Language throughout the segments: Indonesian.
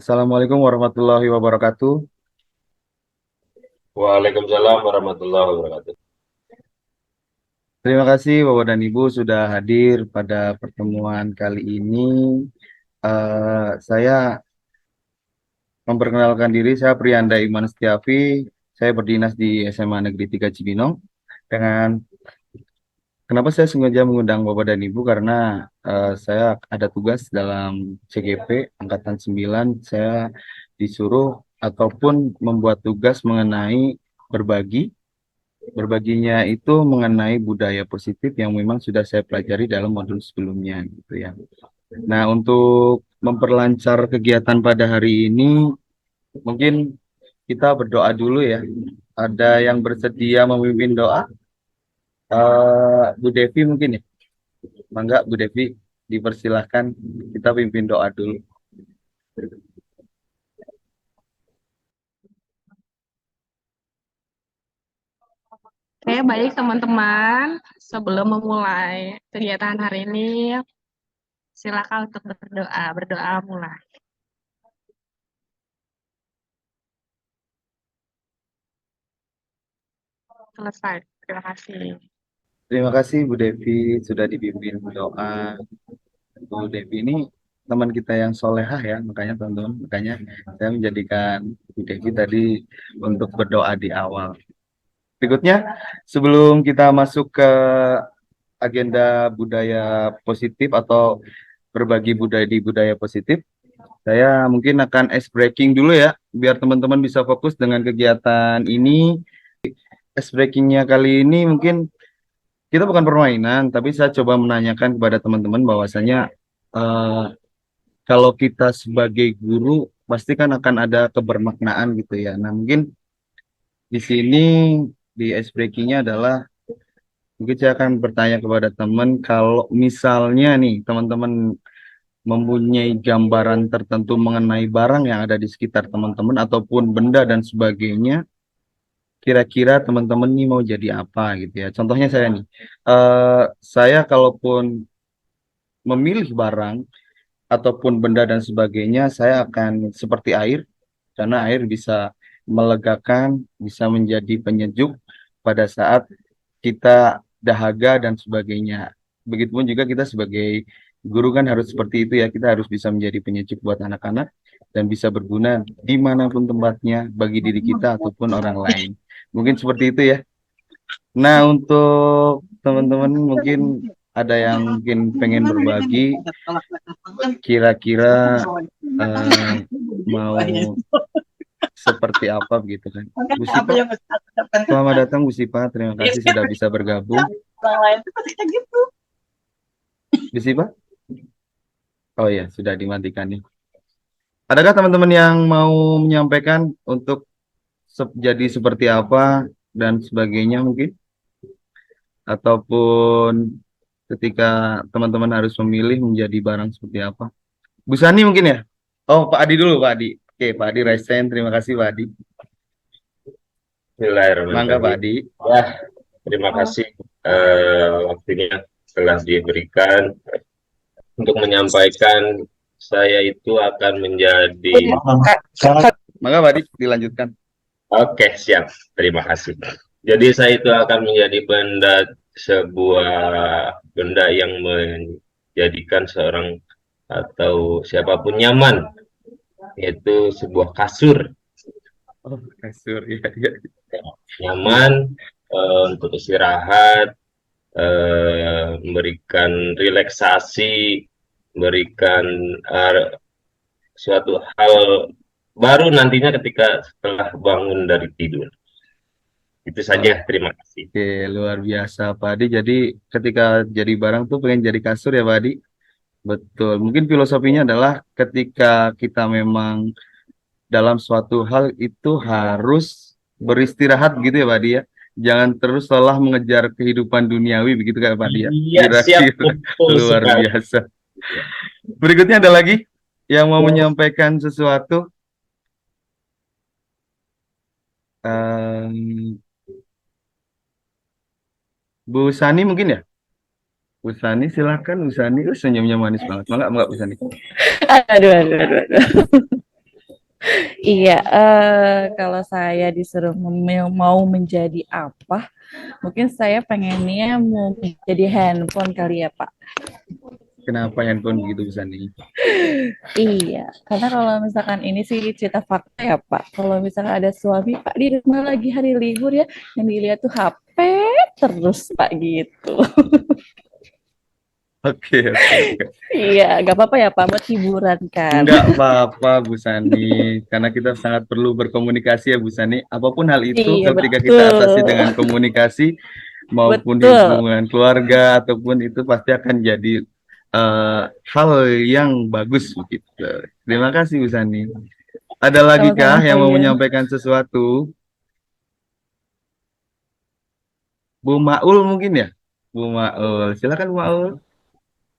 Assalamualaikum warahmatullahi wabarakatuh. Waalaikumsalam warahmatullahi wabarakatuh. Terima kasih Bapak dan Ibu sudah hadir pada pertemuan kali ini. Saya memperkenalkan diri, saya Priyanda Iman Setiavi. Saya berdinas di SMA Negeri 3 Cibinong. Dengan kenapa saya sengaja mengundang Bapak dan Ibu karena saya ada tugas dalam CGP Angkatan 9. Saya disuruh ataupun membuat tugas mengenai berbagi. Berbaginya itu mengenai budaya positif yang memang sudah saya pelajari dalam modul sebelumnya gitu ya. Nah, untuk memperlancar kegiatan pada hari ini, mungkin kita berdoa dulu ya. Ada yang bersedia memimpin doa? Bu Devi mungkin ya? Mangga Bu Devi, dipersilahkan kita pimpin doa dulu. Oke, baik teman-teman. Sebelum memulai kegiatan hari ini, silakan untuk berdoa. Berdoa mulai. Selesai. Terima kasih. Terima kasih Bu Devi sudah dipimpin doa. Bu Devi ini teman kita yang solehah ya, makanya teman-teman, makanya saya menjadikan Bu Devi tadi untuk berdoa di awal. Berikutnya, sebelum kita masuk ke agenda budaya positif atau berbagi budaya di budaya positif, saya mungkin akan ice breaking dulu ya, biar teman-teman bisa fokus dengan kegiatan ini. Ice breakingnya kali ini mungkin kita bukan permainan, tapi saya coba menanyakan kepada teman-teman bahwasanya eh, kalau kita sebagai guru pasti kan akan ada kebermaknaan gitu ya. Nah, mungkin di sini di ice breakingnya adalah mungkin saya akan bertanya kepada teman kalau misalnya nih teman-teman mempunyai gambaran tertentu mengenai barang yang ada di sekitar teman-teman ataupun benda dan sebagainya, kira-kira teman-teman nih mau jadi apa gitu ya. Contohnya saya nih, eh saya kalaupun memilih barang ataupun benda dan sebagainya, saya akan seperti air, karena air bisa melegakan, bisa menjadi penyejuk pada saat kita dahaga dan sebagainya. Begitupun juga kita sebagai guru kan harus seperti itu ya, kita harus bisa menjadi penyejuk buat anak-anak dan bisa berguna dimanapun tempatnya bagi diri kita ataupun orang lain. Mungkin seperti itu ya. Nah, untuk teman-teman mungkin ada yang mungkin pengen berbagi, kira-kira eh, mau seperti apa begitu kan. Bu Sipa, selamat datang Bu Sipa, terima kasih sudah bisa bergabung. Bu Sipa? Oh ya, sudah dimatikan nih. Adakah teman-teman yang mau menyampaikan untuk jadi seperti apa dan sebagainya mungkin? Ataupun ketika teman-teman harus memilih menjadi barang seperti apa? Bu Sani mungkin ya? Oh, Pak Adi dulu, Pak Adi. Oke, Pak Adi Raisen, terima kasih Pak Adi. Mangga Pak Bismillahirrahmanirrahim. Adi. Ya, terima kasih waktunya telah diberikan untuk menyampaikan. Saya itu akan menjadi. Mangga Pak Adi, dilanjutkan. Oke, siap. Terima kasih. Jadi saya itu akan menjadi sebuah benda yang menjadikan seorang atau siapapun nyaman, yaitu sebuah kasur. Oh, kasur ya, ya. Iya. Nyaman untuk istirahat, memberikan relaksasi, memberikan suatu hal baru nantinya ketika setelah bangun dari tidur. Itu saja, terima kasih. Oke, luar biasa Pak Adi. Jadi ketika jadi barang tuh pengen jadi kasur ya Pak Adi. Betul. Mungkin filosofinya adalah ketika kita memang dalam suatu hal itu harus beristirahat gitu ya Pak Adi ya. Jangan terus lelah mengejar kehidupan duniawi begitu kan Pak Adi ya. Iya, siap, Kira-kira betul luar sekali. biasa. Berikutnya ada lagi yang mau menyampaikan sesuatu. Em, Bu Sani mungkin ya? Bu Sani silakan Bu Sani. Senyumnya manis banget. Enggak Bu Sani. Aduh, aduh, aduh, aduh. Iya, kalau saya disuruh mau menjadi apa, mungkin saya pengennya mau menjadi handphone kali ya, Pak. Kenapa handphone begitu bisa nih? Iya, karena kalau misalkan ini sih cerita fakta ya, Pak. Kalau misalkan ada suami, Pak, di rumah lagi hari libur ya, yang dilihat tuh HP terus, Pak, gitu. Oke, oke, oke. Iya, gak apa-apa ya, Pak, buat hiburan kan. Enggak apa-apa, Bu Sani. Karena kita sangat perlu berkomunikasi ya, Bu Sani. Apapun hal itu, Iya, ketika kita atasi betul. dengan komunikasi, maupun di Betul. hubungan keluarga, ataupun itu pasti akan jadi eh, hal yang bagus begitu. Terima kasih, Bu Sani. Ada lagi Sama-sama kah yang mau saya. menyampaikan sesuatu? Bu Maul mungkin ya? Bu Maul, silakan Bu Maul.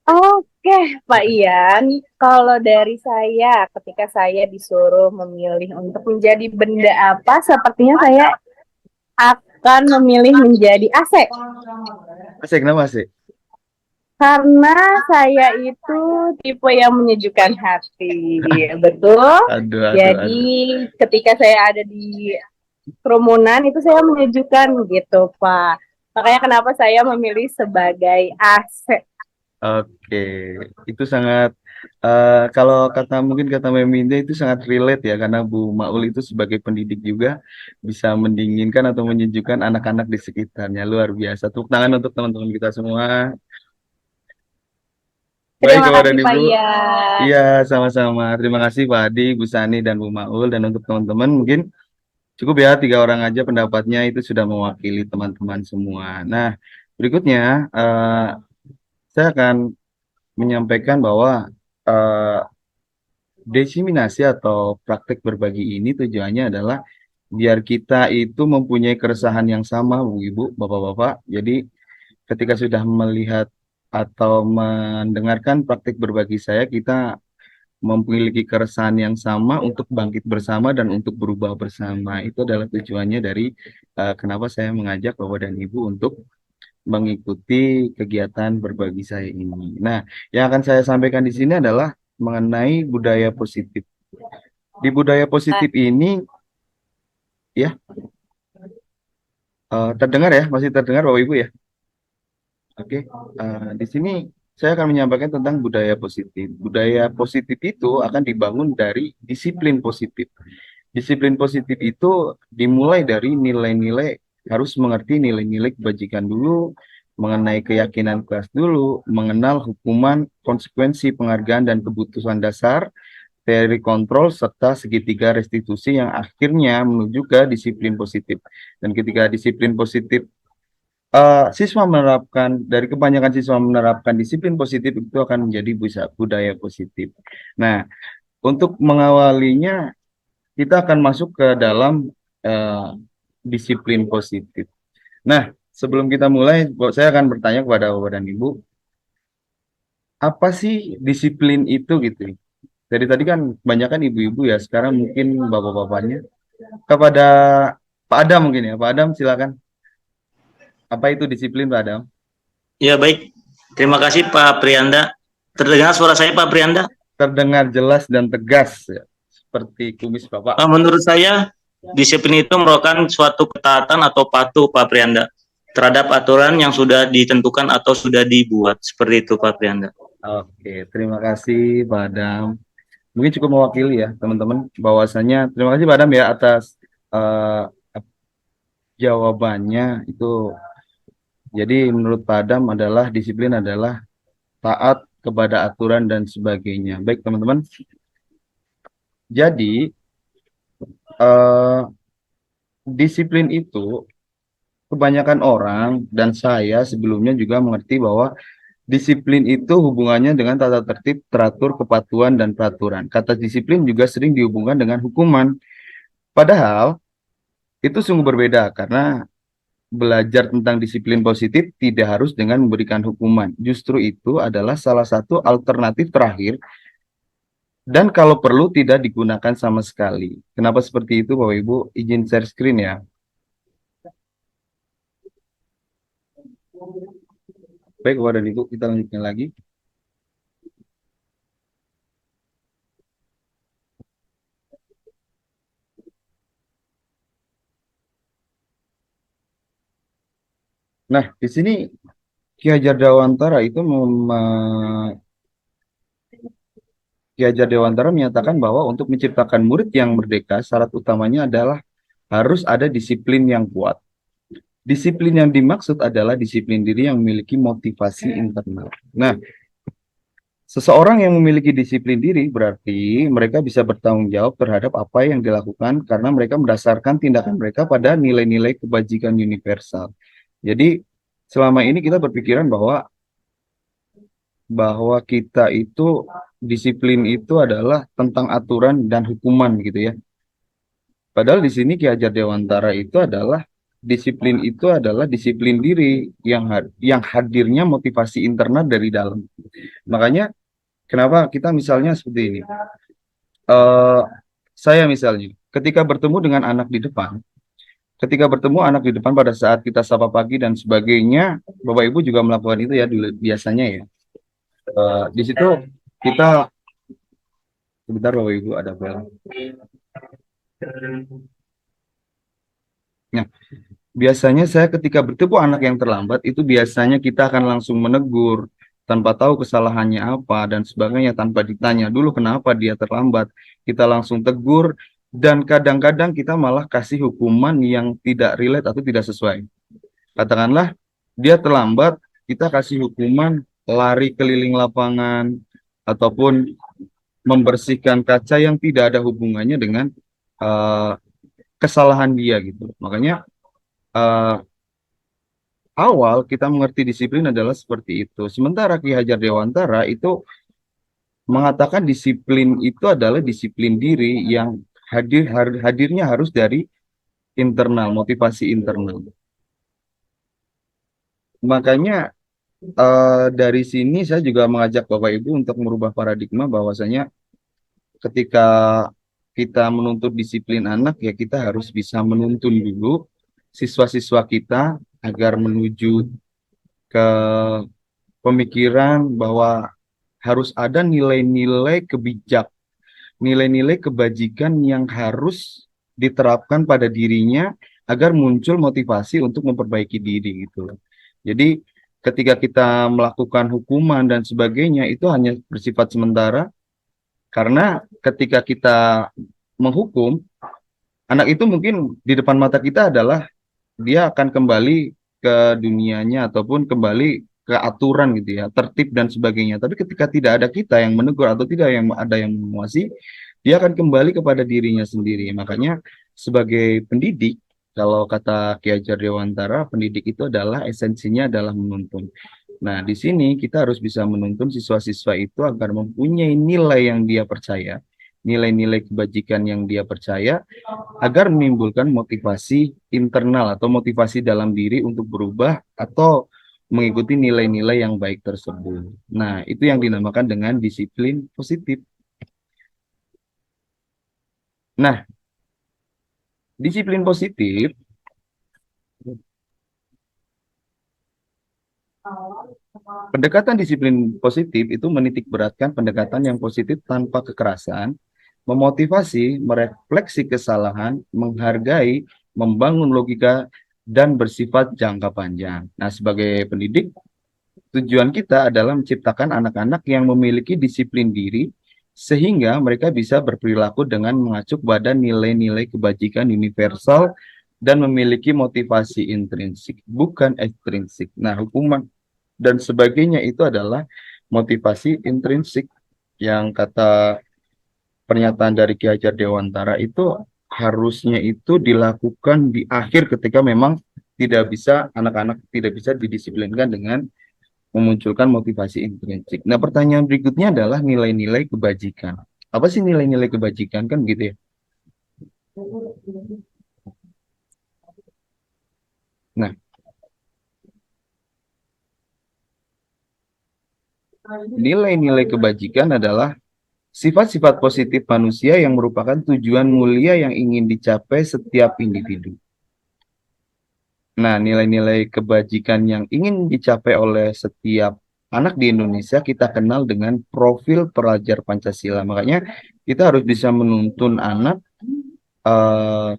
Oke, Pak Ian. Kalau dari saya, ketika saya disuruh memilih untuk menjadi benda apa, sepertinya saya akan memilih menjadi AC. Asik, kenapa asik? Karena saya itu tipe yang menyejukkan hati. Betul. Aduh, aduh, Jadi aduh. ketika saya ada di kerumunan itu saya menyejukkan gitu, Pak. Makanya kenapa saya memilih sebagai AC. Oke, itu sangat kalau kata mungkin kata Meminda itu sangat relate ya karena Bu Maul itu sebagai pendidik juga bisa mendinginkan atau menyejukkan anak-anak di sekitarnya. Luar biasa. Tepuk tangan untuk teman-teman kita semua. Baik Terima Bapak dan kasih, Pak Ibu. Ian. Iya, sama-sama. Terima kasih Pak Adi, Bu Sani, dan Bu Maul. Dan untuk teman-teman mungkin cukup ya 3 orang aja pendapatnya itu sudah mewakili teman-teman semua. Nah, berikutnya saya akan menyampaikan bahwa eh, diseminasi atau praktek berbagi ini tujuannya adalah biar kita itu mempunyai keresahan yang sama, Bu Ibu, Bapak-bapak. Jadi ketika sudah melihat atau mendengarkan praktek berbagi saya, kita memiliki keresahan yang sama untuk bangkit bersama dan untuk berubah bersama. Itu adalah tujuannya dari kenapa saya mengajak Bapak dan Ibu untuk mengikuti kegiatan berbagi saya ini. Nah, yang akan saya sampaikan di sini adalah mengenai budaya positif. Di budaya positif ini, ya, terdengar ya, masih terdengar Bapak Ibu ya. Oke, di sini saya akan menyampaikan tentang budaya positif. Budaya positif itu akan dibangun dari disiplin positif. Disiplin positif itu dimulai dari nilai-nilai, harus mengerti nilai-nilai kebajikan dulu, mengenai keyakinan keras dulu, mengenal hukuman, konsekuensi, penghargaan, dan kebutuhan dasar, teori kontrol, serta segitiga restitusi yang akhirnya menuju ke disiplin positif. Dan ketika disiplin positif, siswa menerapkan, dari kebanyakan siswa menerapkan disiplin positif itu akan menjadi budaya positif. Nah, untuk mengawalinya, kita akan masuk ke dalam eh, disiplin positif. Nah, sebelum kita mulai, saya akan bertanya kepada Bapak dan Ibu, apa sih disiplin itu gitu? Dari tadi kan kebanyakan ibu-ibu ya, sekarang mungkin bapak-bapaknya. Kepada Pak Adam mungkin ya, Pak Adam silakan. Apa itu disiplin Pak Adam? Ya baik, terima kasih Pak Prianda. Terdengar suara saya Pak Prianda? Terdengar jelas dan tegas ya, seperti kumis Bapak. Menurut saya, disiplin itu merupakan suatu ketaatan atau patuh Pak Prianda terhadap aturan yang sudah ditentukan atau sudah dibuat. Seperti itu Pak Prianda. Oke, terima kasih Pak Adam. Mungkin cukup mewakili ya teman-teman bahwasanya terima kasih Pak Adam ya atas eh, jawabannya itu. Jadi menurut Pak Adam adalah disiplin adalah taat kepada aturan dan sebagainya. Baik teman-teman. Jadi eh, disiplin itu kebanyakan orang dan saya sebelumnya juga mengerti bahwa disiplin itu hubungannya dengan tata tertib, teratur, kepatuhan, dan peraturan. Kata disiplin juga sering dihubungkan dengan hukuman. Padahal itu sungguh berbeda karena belajar tentang disiplin positif tidak harus dengan memberikan hukuman. Justru itu adalah salah satu alternatif terakhir dan kalau perlu tidak digunakan sama sekali. Kenapa seperti itu Bapak Ibu? Izin share screen ya. Baik Bapak dan Ibu, kita lanjutkan lagi. Nah, di sini Ki Hajar Dewantara itu Ki Hajar Dewantara menyatakan bahwa untuk menciptakan murid yang merdeka, syarat utamanya adalah harus ada disiplin yang kuat. Disiplin yang dimaksud adalah disiplin diri yang memiliki motivasi internal. Nah, seseorang yang memiliki disiplin diri berarti mereka bisa bertanggung jawab terhadap apa yang dilakukan karena mereka mendasarkan tindakan mereka pada nilai-nilai kebajikan universal. Jadi, selama ini kita berpikiran bahwa kita itu disiplin itu adalah tentang aturan dan hukuman gitu ya. Padahal di sini Ki Hajar Dewantara itu adalah disiplin itu adalah disiplin diri yang hadirnya motivasi internal dari dalam. Makanya kenapa kita misalnya seperti ini. Eh saya misalnya ketika bertemu dengan anak di depan, ketika bertemu anak di depan pada saat kita sapa pagi dan sebagainya, Bapak Ibu juga melakukan itu ya dulu biasanya ya. Di situ kita sebentar Bapak Ibu ada bel. Nah, biasanya saya ketika bertemu anak yang terlambat itu biasanya kita akan langsung menegur tanpa tahu kesalahannya apa dan sebagainya tanpa ditanya dulu kenapa dia terlambat. Kita langsung tegur dan kadang-kadang kita malah kasih hukuman yang tidak relate atau tidak sesuai. Katakanlah dia terlambat, kita kasih hukuman lari keliling lapangan ataupun membersihkan kaca yang tidak ada hubungannya dengan uh, kesalahan dia gitu. Makanya uh, awal kita mengerti disiplin adalah seperti itu. Sementara Ki Hajar Dewantara itu mengatakan disiplin itu adalah disiplin diri yang hadirnya harus dari internal, motivasi internal. Makanya dari sini saya juga mengajak Bapak Ibu untuk merubah paradigma bahwasanya ketika kita menuntut disiplin anak ya kita harus bisa menuntun dulu siswa-siswa kita agar menuju ke pemikiran bahwa harus ada nilai-nilai nilai-nilai kebajikan yang harus diterapkan pada dirinya agar muncul motivasi untuk memperbaiki diri gitu loh. Jadi ketika kita melakukan hukuman dan sebagainya itu hanya bersifat sementara karena ketika kita menghukum anak itu mungkin di depan mata kita adalah dia akan kembali ke dunianya ataupun kembali ke aturan gitu ya, tertib dan sebagainya. Tapi ketika tidak ada kita yang menegur atau tidak yang ada yang mengawasi, dia akan kembali kepada dirinya sendiri. Makanya sebagai pendidik, kalau kata Ki Hajar Dewantara, pendidik itu adalah esensinya adalah menuntun. Nah, di sini kita harus bisa menuntun siswa-siswa itu agar mempunyai nilai yang dia percaya, nilai-nilai kebajikan yang dia percaya, agar menimbulkan motivasi internal atau motivasi dalam diri untuk berubah atau mengikuti nilai-nilai yang baik tersebut. Nah, itu yang dinamakan dengan disiplin positif. Nah, disiplin positif pendekatan disiplin positif itu menitik beratkan pendekatan yang positif tanpa kekerasan, memotivasi, merefleksi kesalahan, menghargai, membangun logika, dan bersifat jangka panjang. Nah, sebagai pendidik, tujuan kita adalah menciptakan anak-anak yang memiliki disiplin diri, sehingga mereka bisa berperilaku dengan mengacu pada nilai-nilai kebajikan universal dan memiliki motivasi intrinsik, bukan ekstrinsik. Nah, hukuman dan sebagainya itu adalah motivasi intrinsik yang kata pernyataan dari Ki Hajar Dewantara itu harusnya itu dilakukan di akhir ketika memang tidak bisa anak-anak tidak bisa didisiplinkan dengan memunculkan motivasi intrinsik. Nah, pertanyaan berikutnya adalah nilai-nilai kebajikan. Apa sih nilai-nilai kebajikan kan gitu ya? Nah, nilai-nilai kebajikan adalah sifat-sifat positif manusia yang merupakan tujuan mulia yang ingin dicapai setiap individu. Nah, nilai-nilai kebajikan yang ingin dicapai oleh setiap anak di Indonesia kita kenal dengan profil pelajar Pancasila. Makanya kita harus bisa menuntun anak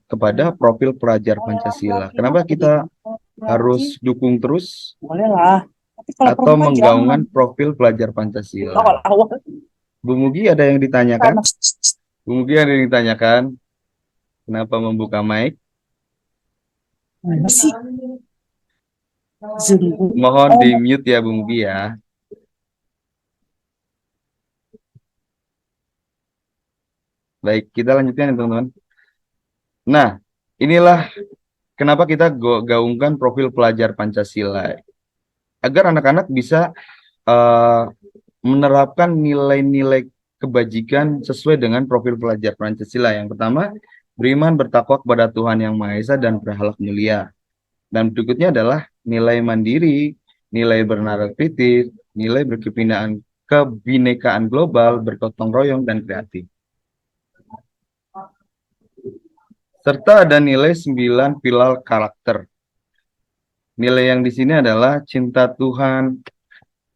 kepada profil pelajar Pancasila. Kenapa kita harus dukung terus Boleh lah. Tapi kalau atau perempuan jangan. menggaungkan profil pelajar Pancasila? Awal-awal. Bu Mugi ada yang ditanyakan? Karena Bu Mugi ada yang ditanyakan? Kenapa membuka mic? mana sih? Zoom. Mohon Oh, di mute ya Bu Mugi ya. Baik, kita lanjutkan ya teman-teman. Nah, inilah kenapa kita gaungkan profil pelajar Pancasila. Agar anak-anak bisa menerapkan nilai-nilai kebajikan sesuai dengan profil pelajar Pancasila. Yang pertama, beriman bertakwa kepada Tuhan Yang Maha Esa dan berakhlak mulia. Dan berikutnya adalah nilai mandiri, nilai bernalar kritis, nilai kebinekaan global, bergotong royong, dan kreatif. Serta ada nilai 9 pilar karakter. Nilai yang di sini adalah cinta Tuhan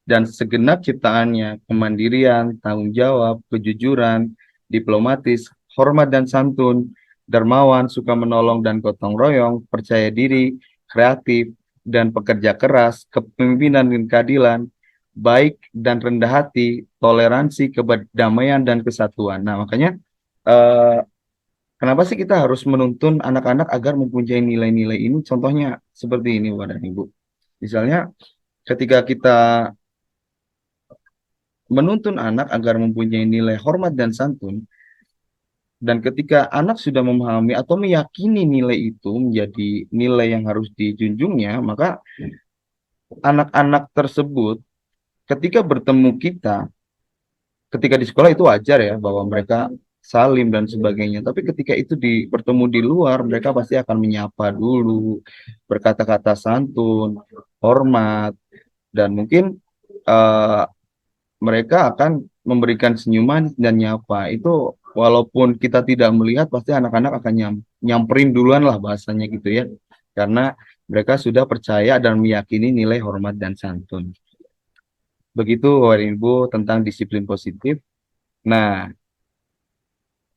dan segenap ciptaannya, kemandirian, tanggung jawab, kejujuran, diplomatis, hormat dan santun, dermawan, suka menolong dan gotong royong, percaya diri, kreatif, dan pekerja keras, kepemimpinan dan keadilan, baik dan rendah hati, toleransi, kedamaian, dan kesatuan. Nah, makanya kenapa sih kita harus menuntun anak-anak agar mempunyai nilai-nilai ini? Contohnya seperti ini, Bapak dan Ibu. Misalnya, ketika kita menuntun anak agar mempunyai nilai hormat dan santun, dan ketika anak sudah memahami atau meyakini nilai itu menjadi nilai yang harus dijunjungnya, maka anak-anak tersebut ketika bertemu kita, ketika di sekolah itu wajar ya bahwa mereka salim dan sebagainya. Tapi ketika itu bertemu di luar, mereka pasti akan menyapa dulu, berkata-kata santun, hormat, dan mungkin mereka akan memberikan senyuman dan nyapa. Itu walaupun kita tidak melihat, pasti anak-anak akan nyamperin duluan lah bahasanya gitu ya. Karena mereka sudah percaya dan meyakini nilai hormat dan santun. Begitu Bapak Ibu tentang disiplin positif. Nah,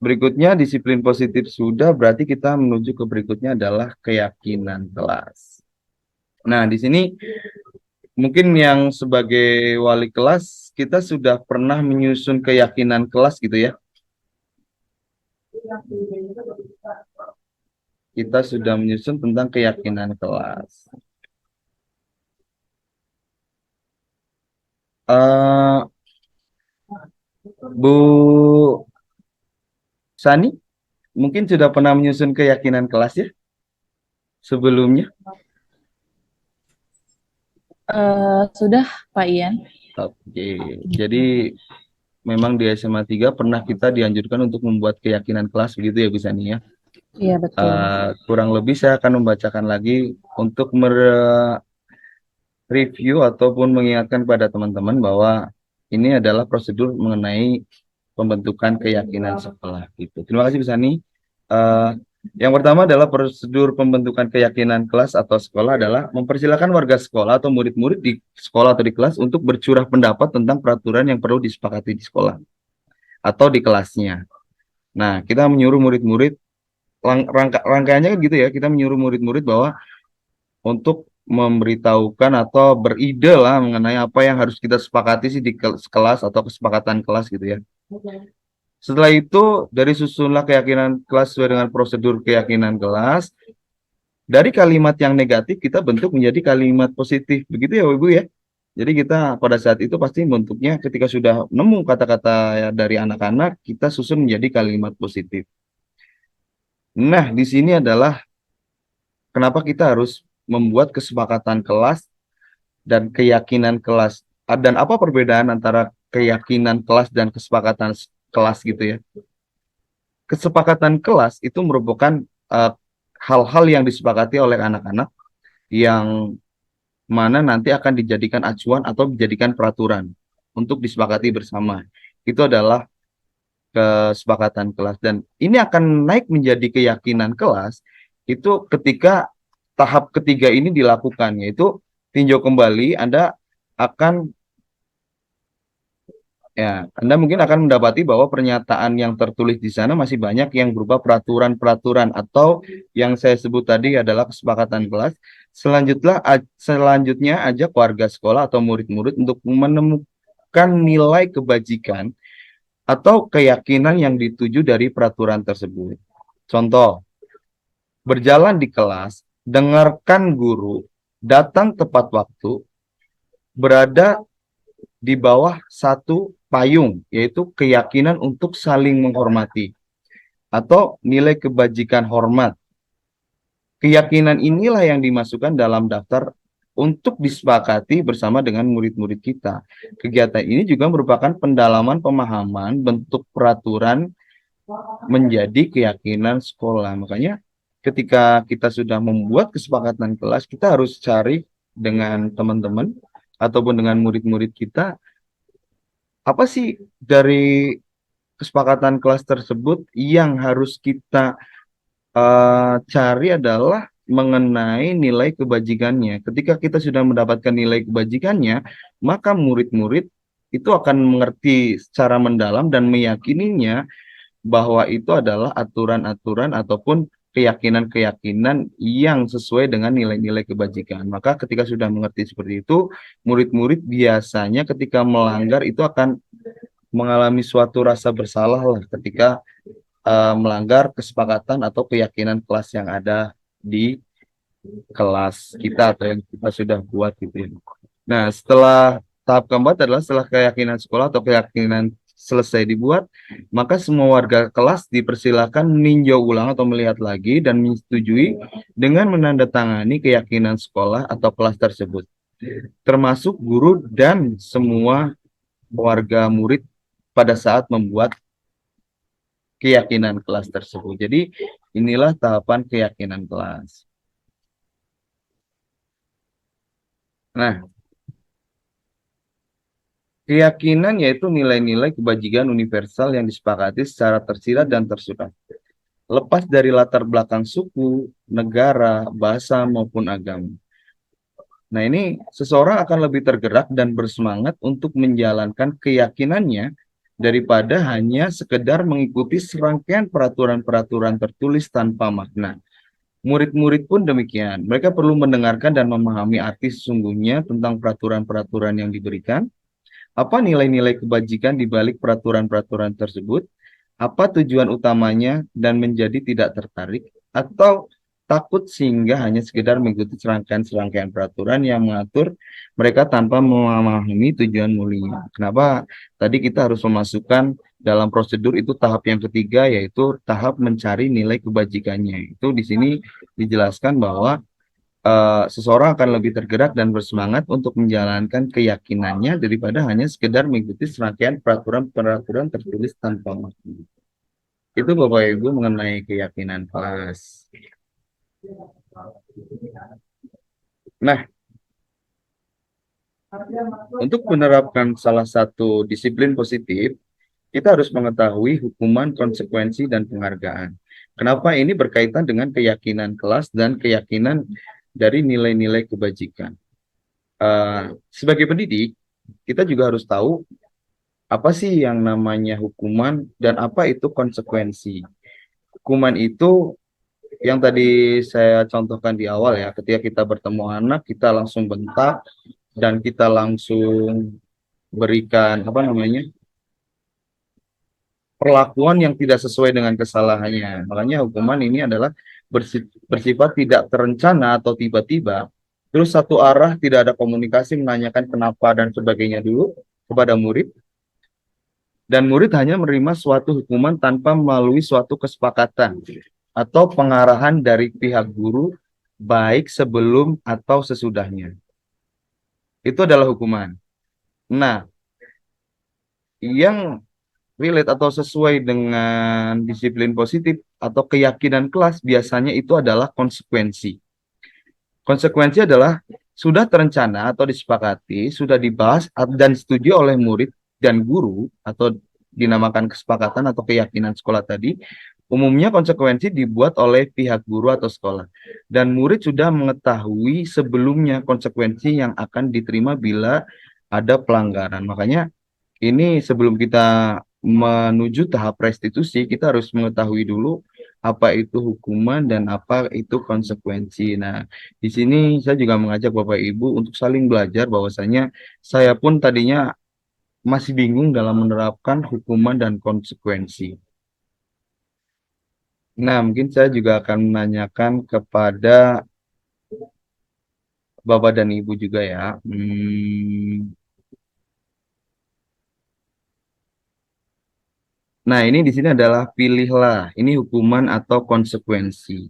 berikutnya disiplin positif sudah, berarti kita menuju ke berikutnya adalah keyakinan kelas. Nah, di sini mungkin yang sebagai wali kelas, kita sudah pernah menyusun keyakinan kelas gitu ya. Kita sudah menyusun tentang keyakinan kelas. Bu Sani, mungkin sudah pernah menyusun keyakinan kelas ya sebelumnya? Sudah, Pak Ian. Oke, jadi memang di SMA 3 pernah kita dianjurkan untuk membuat keyakinan kelas begitu ya Bu Sani ya? Iya, betul. Kurang lebih saya akan membacakan lagi untuk mereview ataupun mengingatkan pada teman-teman bahwa ini adalah prosedur mengenai pembentukan keyakinan sekolah gitu. Terima kasih Bu Sani. Yang pertama adalah prosedur pembentukan keyakinan kelas atau sekolah adalah mempersilakan warga sekolah atau murid-murid di sekolah atau di kelas untuk bercurah pendapat tentang peraturan yang perlu disepakati di sekolah atau di kelasnya. Nah, kita menyuruh murid-murid, rangkaiannya kan gitu ya, kita menyuruh murid-murid bahwa untuk memberitahukan atau beride lah mengenai apa yang harus kita sepakati sih di kelas atau kesepakatan kelas gitu ya. Setelah itu, dari susunlah keyakinan kelas sesuai dengan prosedur keyakinan kelas. Dari kalimat yang negatif, kita bentuk menjadi kalimat positif. Begitu ya, Ibu ya? Jadi kita pada saat itu pasti bentuknya ketika sudah nemu kata-kata dari anak-anak, kita susun menjadi kalimat positif. Nah, di sini adalah kenapa kita harus membuat kesepakatan kelas dan keyakinan kelas. Dan apa perbedaan antara keyakinan kelas dan kesepakatan kelas gitu ya? Kesepakatan kelas itu merupakan hal-hal yang disepakati oleh anak-anak yang mana nanti akan dijadikan acuan atau dijadikan peraturan untuk disepakati bersama. Itu adalah kesepakatan kelas, dan ini akan naik menjadi keyakinan kelas itu ketika tahap ketiga ini dilakukan, yaitu tinjau kembali. Anda akan Ya, Anda mungkin akan mendapati bahwa pernyataan yang tertulis di sana masih banyak yang berupa peraturan-peraturan atau yang saya sebut tadi adalah kesepakatan kelas. Selanjutnya ajak warga sekolah atau murid-murid untuk menemukan nilai kebajikan atau keyakinan yang dituju dari peraturan tersebut. Contoh, berjalan di kelas, dengarkan guru, datang tepat waktu, berada di bawah satu payung, yaitu keyakinan untuk saling menghormati, atau nilai kebajikan hormat. Keyakinan inilah yang dimasukkan dalam daftar untuk disepakati bersama dengan murid-murid kita. Kegiatan ini juga merupakan pendalaman pemahaman bentuk peraturan menjadi keyakinan sekolah. Makanya ketika kita sudah membuat kesepakatan kelas, kita harus cari dengan teman-teman ataupun dengan murid-murid kita, apa sih dari kesepakatan kelas tersebut yang harus kita cari adalah mengenai nilai kebajikannya. Ketika kita sudah mendapatkan nilai kebajikannya, maka murid-murid itu akan mengerti secara mendalam dan meyakininya bahwa itu adalah aturan-aturan ataupun keyakinan-keyakinan yang sesuai dengan nilai-nilai kebajikan. Maka ketika sudah mengerti seperti itu, murid-murid biasanya ketika melanggar itu akan mengalami suatu rasa bersalah lah ketika melanggar kesepakatan atau keyakinan kelas yang ada di kelas kita atau yang kita sudah buat gitu ya. Nah, setelah tahap keempat adalah setelah keyakinan sekolah atau keyakinan selesai dibuat, maka semua warga kelas dipersilakan meninjau ulang atau melihat lagi dan menyetujui dengan menandatangani keyakinan sekolah atau kelas tersebut, termasuk guru dan semua warga murid pada saat membuat keyakinan kelas tersebut. Jadi inilah tahapan keyakinan kelas. Nah, keyakinan yaitu nilai-nilai kebajikan universal yang disepakati secara tersirat dan tersurat, lepas dari latar belakang suku, negara, bahasa, maupun agama. Nah, ini seseorang akan lebih tergerak dan bersemangat untuk menjalankan keyakinannya daripada hanya sekedar mengikuti serangkaian peraturan-peraturan tertulis tanpa makna. Murid-murid pun demikian. Mereka perlu mendengarkan dan memahami arti sesungguhnya tentang peraturan-peraturan yang diberikan, apa nilai-nilai kebajikan di balik peraturan-peraturan tersebut, apa tujuan utamanya, dan menjadi tidak tertarik atau takut sehingga hanya sekedar mengikuti serangkaian-serangkaian peraturan yang mengatur mereka tanpa memahami tujuan mulia. Kenapa tadi kita harus memasukkan dalam prosedur itu tahap yang ketiga, yaitu tahap mencari nilai kebajikannya. Itu di sini dijelaskan bahwa seseorang akan lebih tergerak dan bersemangat untuk menjalankan keyakinannya daripada hanya sekedar mengikuti serangkaian peraturan-peraturan tertulis tanpa makna. Itu Bapak Ibu mengenai keyakinan kelas. Nah, untuk menerapkan salah satu disiplin positif, kita harus mengetahui hukuman, konsekuensi, dan penghargaan. Kenapa ini berkaitan dengan keyakinan kelas dan keyakinan dari nilai-nilai kebajikan. Sebagai pendidik, kita juga harus tahu apa sih yang namanya hukuman dan apa itu konsekuensi. Hukuman itu yang tadi saya contohkan di awal ya, ketika kita bertemu anak, kita langsung bentak dan kita langsung berikan perlakuan yang tidak sesuai dengan kesalahannya. Makanya hukuman ini adalah bersifat tidak terencana atau tiba-tiba, terus satu arah, tidak ada komunikasi menanyakan kenapa dan sebagainya dulu kepada murid, dan murid hanya menerima suatu hukuman tanpa melalui suatu kesepakatan atau pengarahan dari pihak guru, baik sebelum atau sesudahnya. Itu adalah hukuman. Nah, yang relate atau sesuai dengan disiplin positif atau keyakinan kelas biasanya itu adalah konsekuensi. Konsekuensi adalah sudah terencana atau disepakati, sudah dibahas dan disetujui oleh murid dan guru atau dinamakan kesepakatan atau keyakinan sekolah tadi. Umumnya konsekuensi dibuat oleh pihak guru atau sekolah, dan murid sudah mengetahui sebelumnya konsekuensi yang akan diterima bila ada pelanggaran. Makanya ini sebelum kita menuju tahap restitusi, kita harus mengetahui dulu apa itu hukuman dan apa itu konsekuensi. Nah, di sini saya juga mengajak Bapak Ibu untuk saling belajar bahwasanya saya pun tadinya masih bingung dalam menerapkan hukuman dan konsekuensi. Nah, mungkin saya juga akan menanyakan kepada Bapak dan Ibu juga ya. Nah, ini di sini adalah pilihlah, ini hukuman atau konsekuensi.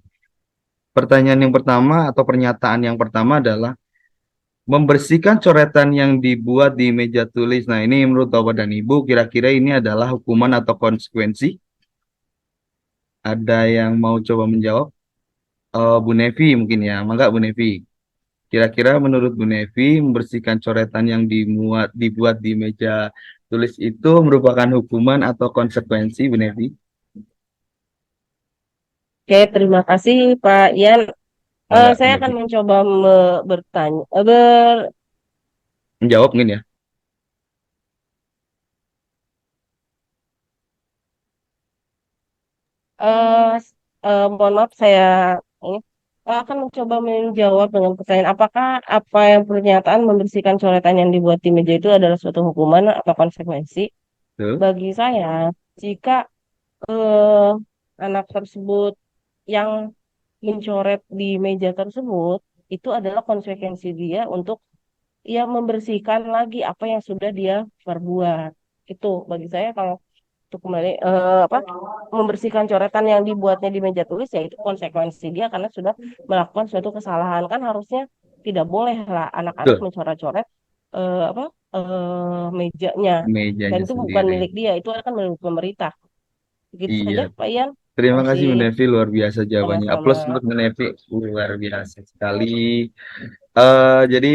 Pertanyaan yang pertama atau pernyataan yang pertama adalah membersihkan coretan yang dibuat di meja tulis. Nah, ini menurut Bapak dan Ibu, kira-kira ini adalah hukuman atau konsekuensi? Ada yang mau coba menjawab? Bu Nevi mungkin ya, mangga Bu Nevi. Kira-kira menurut Bu Nevi, membersihkan coretan yang dibuat di meja tulis itu merupakan hukuman atau konsekuensi, Bu Nevi? Oke, terima kasih Pak Ian. Mangga, Bu Saya akan Nevi. mencoba bertanya, Menjawab mungkin ya. eh, mohon maaf saya ini akan mencoba menjawab dengan pertanyaan apakah apa yang pernyataan membersihkan coretan yang dibuat di meja itu adalah suatu hukuman atau konsekuensi? Tuh. Bagi saya, jika eh, anak tersebut yang mencoret di meja tersebut itu adalah konsekuensi dia untuk ia membersihkan lagi apa yang sudah dia perbuat. Itu bagi saya kalau untuk kembali apa membersihkan coretan yang dibuatnya di meja tulis ya itu konsekuensi dia karena sudah melakukan suatu kesalahan kan harusnya tidak boleh lah anak-anak Betul, mencoret-coret apa mejanya dan mejanya itu bukan sendiri. milik dia itu akan milik pemerintah. Begitu Iya, saja Pak Ian. terima kasih Masih Bu Nevi, luar biasa jawabannya. sama-sama. Aplaus untuk Bu Nevi, luar biasa sekali. Jadi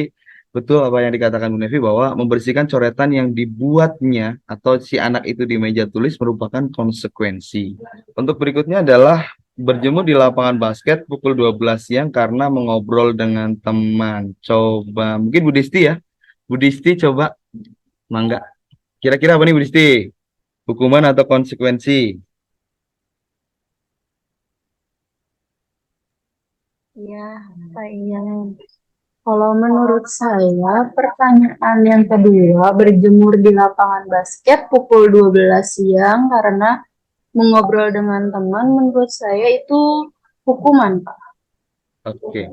betul apa yang dikatakan Bu Nevi bahwa membersihkan coretan yang dibuatnya atau si anak itu di meja tulis merupakan konsekuensi. Untuk berikutnya adalah berjemur di lapangan basket pukul 12 siang karena mengobrol dengan teman. Coba, mungkin Bu Disti ya. Bu Disti coba, mangga. Kira-kira apa nih Bu Disti? Hukuman atau konsekuensi? Ya, Pak Ian. Kalau menurut saya, pertanyaan yang kedua, berjemur di lapangan basket pukul 12 siang karena mengobrol dengan teman, menurut saya itu hukuman, Pak. Oke.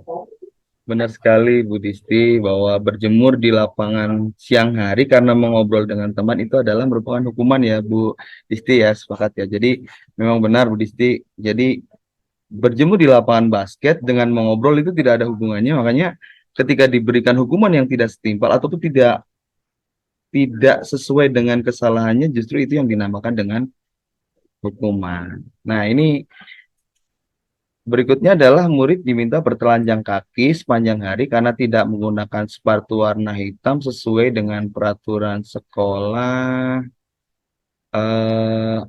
Benar sekali Bu Disti bahwa berjemur di lapangan siang hari karena mengobrol dengan teman itu adalah merupakan hukuman ya Bu Disti ya, sepakat ya. Jadi memang benar Bu Disti. Jadi berjemur di lapangan basket dengan mengobrol itu tidak ada hubungannya, makanya ketika diberikan hukuman yang tidak setimpal ataupun tidak sesuai dengan kesalahannya justru itu yang dinamakan dengan hukuman. Nah, ini berikutnya adalah murid diminta bertelanjang kaki sepanjang hari karena tidak menggunakan sepatu warna hitam sesuai dengan peraturan sekolah.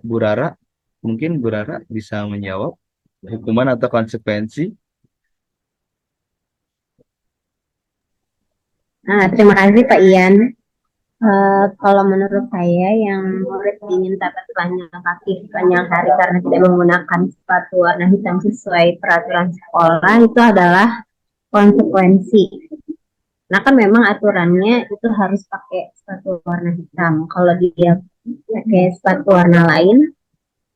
Bu Rara, mungkin Bu Rara bisa menjawab hukuman atau konsekuensi? Terima kasih Pak Ian. Kalau menurut saya yang murid diminta bertelanjang kaki sepanjang hari karena tidak menggunakan sepatu warna hitam sesuai peraturan sekolah itu adalah konsekuensi. Nah kan memang aturannya itu harus pakai sepatu warna hitam. Kalau dia pakai sepatu warna lain,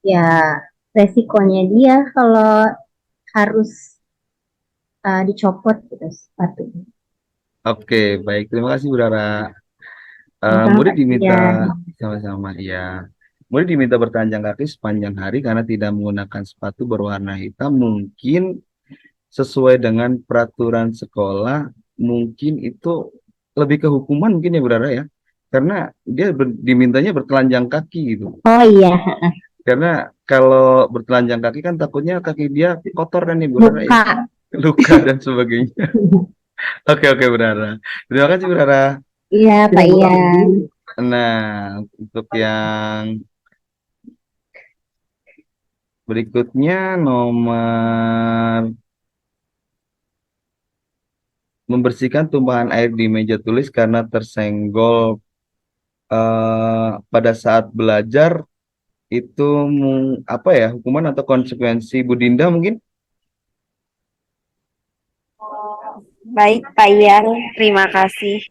ya resikonya dia kalau harus dicopot gitu sepatu. Oke, baik. Terima kasih, Bu Rara. Murid diminta sama-sama, ya. Murid diminta bertelanjang kaki sepanjang hari karena tidak menggunakan sepatu berwarna hitam. Mungkin sesuai dengan peraturan sekolah, mungkin itu lebih ke hukuman mungkin ya, Bu Rara ya. Karena dia dimintanya bertelanjang kaki gitu. Oh iya, Karena kalau bertelanjang kaki kan takutnya kaki dia kotor kan nih, Bu Rara ya. luka. Luka dan sebagainya. Oke, Bu Rara. Terima kasih, Bu Rara. Iya, Pak Ian. Nah, untuk yang berikutnya nomor membersihkan tumpahan air di meja tulis karena tersenggol pada saat belajar itu apa ya, hukuman atau konsekuensi Bu Dinda mungkin? Baik, Pak Ian, terima kasih.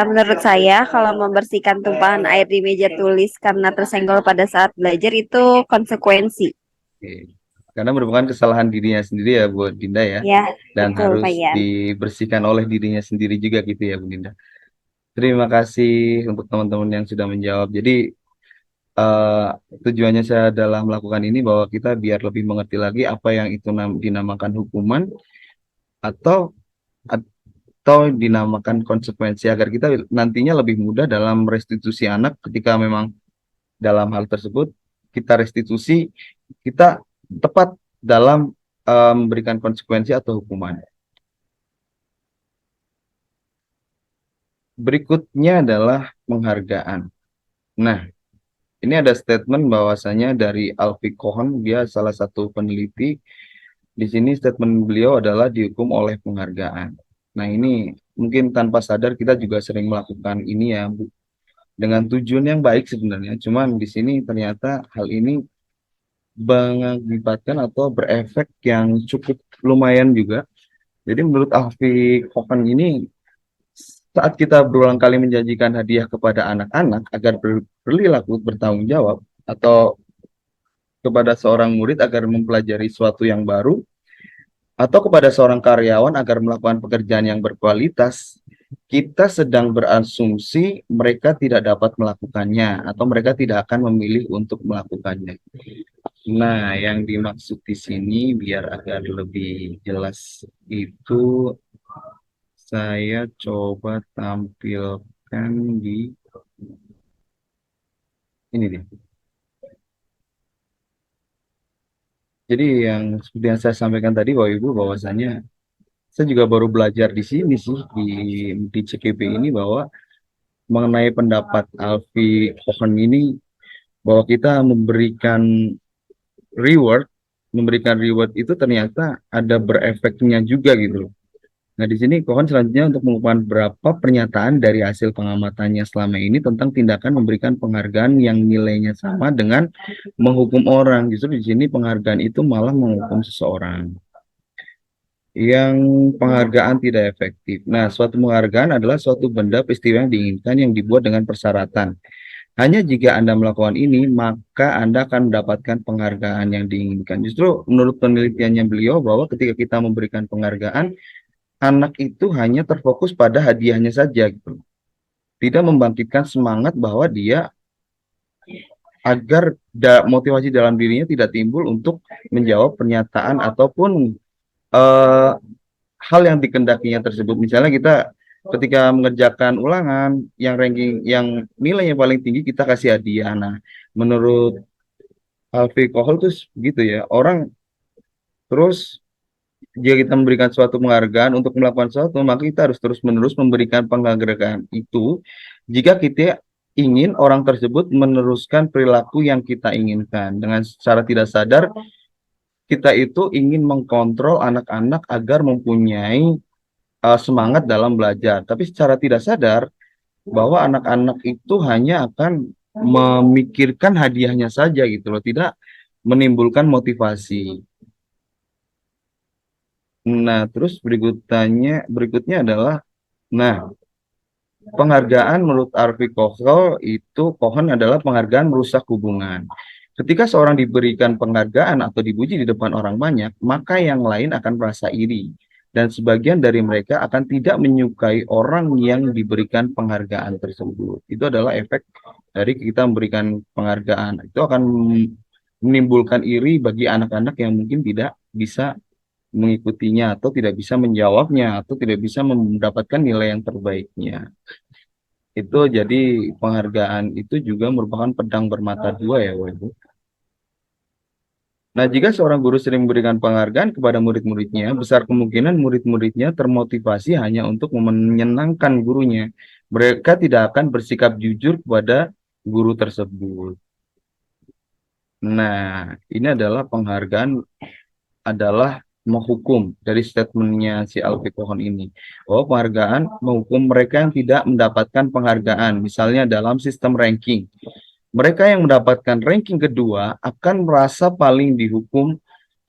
Menurut saya, kalau membersihkan tumpahan air di meja tulis karena tersenggol pada saat belajar itu konsekuensi. Oke. Karena merupakan kesalahan dirinya sendiri ya Bu Dinda ya, Ya, dan betul, harus Pak Ian. dibersihkan oleh dirinya sendiri juga gitu ya Bu Dinda. Terima kasih untuk teman-teman yang sudah menjawab. Jadi eh, tujuannya saya dalam melakukan ini bahwa kita biar lebih mengerti lagi apa yang itu dinamakan hukuman atau atau dinamakan konsekuensi agar kita nantinya lebih mudah dalam restitusi anak ketika memang dalam hal tersebut kita restitusi, kita tepat dalam memberikan konsekuensi atau hukuman. Berikutnya adalah penghargaan. Nah, ini ada statement bahwasanya dari Alfie Kohn, dia salah satu peneliti. Di sini statement beliau adalah dihukum oleh penghargaan. Nah, ini mungkin tanpa sadar kita juga sering melakukan ini ya, Bu, dengan tujuan yang baik sebenarnya. Cuman di sini ternyata hal ini mengakibatkan atau berefek yang cukup lumayan juga. Jadi menurut Alfie Kohn ini, saat kita berulang kali menjanjikan hadiah kepada anak-anak agar berperilaku bertanggung jawab, atau kepada seorang murid agar mempelajari sesuatu yang baru, atau kepada seorang karyawan agar melakukan pekerjaan yang berkualitas, kita sedang berasumsi mereka tidak dapat melakukannya atau mereka tidak akan memilih untuk melakukannya. Nah, yang dimaksud di sini biar agar lebih jelas itu saya coba tampilkan di ini nih. Jadi yang seperti yang saya sampaikan tadi Bapak Ibu, bahwasanya saya juga baru belajar di sini sih di CKP ini bahwa mengenai pendapat Alfie Kohn ini, bahwa kita reward memberikan reward itu ternyata ada berefeknya juga gitu loh. Nah, di sini Kohn selanjutnya untuk mengungkapkan beberapa pernyataan dari hasil pengamatannya selama ini tentang tindakan memberikan penghargaan yang nilainya sama dengan menghukum orang. Justru di sini penghargaan itu malah menghukum seseorang. Yang penghargaan tidak efektif. Nah, suatu penghargaan adalah suatu benda peristiwa yang diinginkan yang dibuat dengan persyaratan. Hanya jika Anda melakukan ini, maka Anda akan mendapatkan penghargaan yang diinginkan. Justru menurut penelitiannya beliau bahwa ketika kita memberikan penghargaan, anak itu hanya terfokus pada hadiahnya saja gitu. Tidak membangkitkan semangat bahwa dia agar motivasi dalam dirinya tidak timbul untuk menjawab pernyataan ataupun eh, hal yang dikendakinya tersebut. Misalnya kita ketika mengerjakan ulangan yang ranking yang nilainya paling tinggi kita kasih hadiah. Nah, menurut Alfie Kohol tuh gitu ya. Orang terus jika kita memberikan suatu penghargaan untuk melakukan sesuatu, maka kita harus terus-menerus memberikan penghargaan itu jika kita ingin orang tersebut meneruskan perilaku yang kita inginkan. Dengan secara tidak sadar, kita itu ingin mengkontrol anak-anak agar mempunyai semangat dalam belajar. Tapi secara tidak sadar bahwa anak-anak itu hanya akan memikirkan hadiahnya saja gitu loh, tidak menimbulkan motivasi. Nah, terus berikutnya adalah, nah, penghargaan menurut Arvi Kohn adalah penghargaan merusak hubungan. Ketika seorang diberikan penghargaan atau dipuji di depan orang banyak, maka yang lain akan merasa iri. Dan sebagian dari mereka akan tidak menyukai orang yang diberikan penghargaan tersebut. Itu adalah efek dari kita memberikan penghargaan. Itu akan menimbulkan iri bagi anak-anak yang mungkin tidak bisa mengikutinya atau tidak bisa menjawabnya atau tidak bisa mendapatkan nilai yang terbaiknya. Itu jadi penghargaan itu juga merupakan pedang bermata dua ya, Ibu. Nah, jika seorang guru sering memberikan penghargaan kepada murid-muridnya, besar kemungkinan murid-muridnya termotivasi hanya untuk menyenangkan gurunya. Mereka tidak akan bersikap jujur kepada guru tersebut. Nah, ini adalah penghargaan adalah menghukum dari statementnya si Alfie Kohn ini, bahwa penghargaan menghukum mereka yang tidak mendapatkan penghargaan, misalnya dalam sistem ranking. Mereka yang mendapatkan ranking kedua akan merasa paling dihukum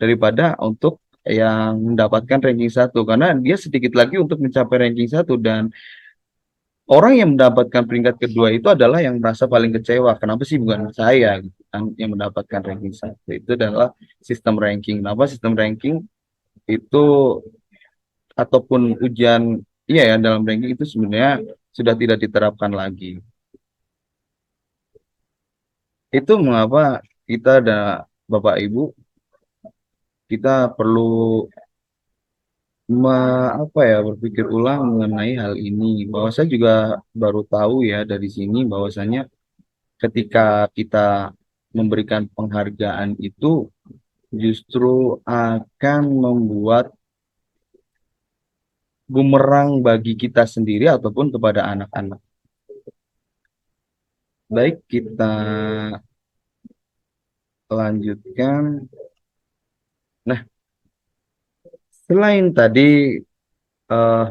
daripada untuk yang mendapatkan ranking satu, karena dia sedikit lagi untuk mencapai ranking satu, dan orang yang mendapatkan peringkat kedua itu adalah yang merasa paling kecewa. Kenapa sih bukan saya gitu kan, yang mendapatkan ranking satu? Itu adalah sistem ranking. Kenapa sistem ranking itu ataupun ujian, iya ya, dalam ranking itu sebenarnya sudah tidak diterapkan lagi. Itu mengapa kita ada Bapak Ibu, kita perlu berpikir ulang mengenai hal ini. Bahwa saya juga baru tahu ya dari sini bahwasanya ketika kita memberikan penghargaan itu justru akan membuat bumerang bagi kita sendiri ataupun kepada anak-anak. Baik, kita lanjutkan. Nah, selain tadi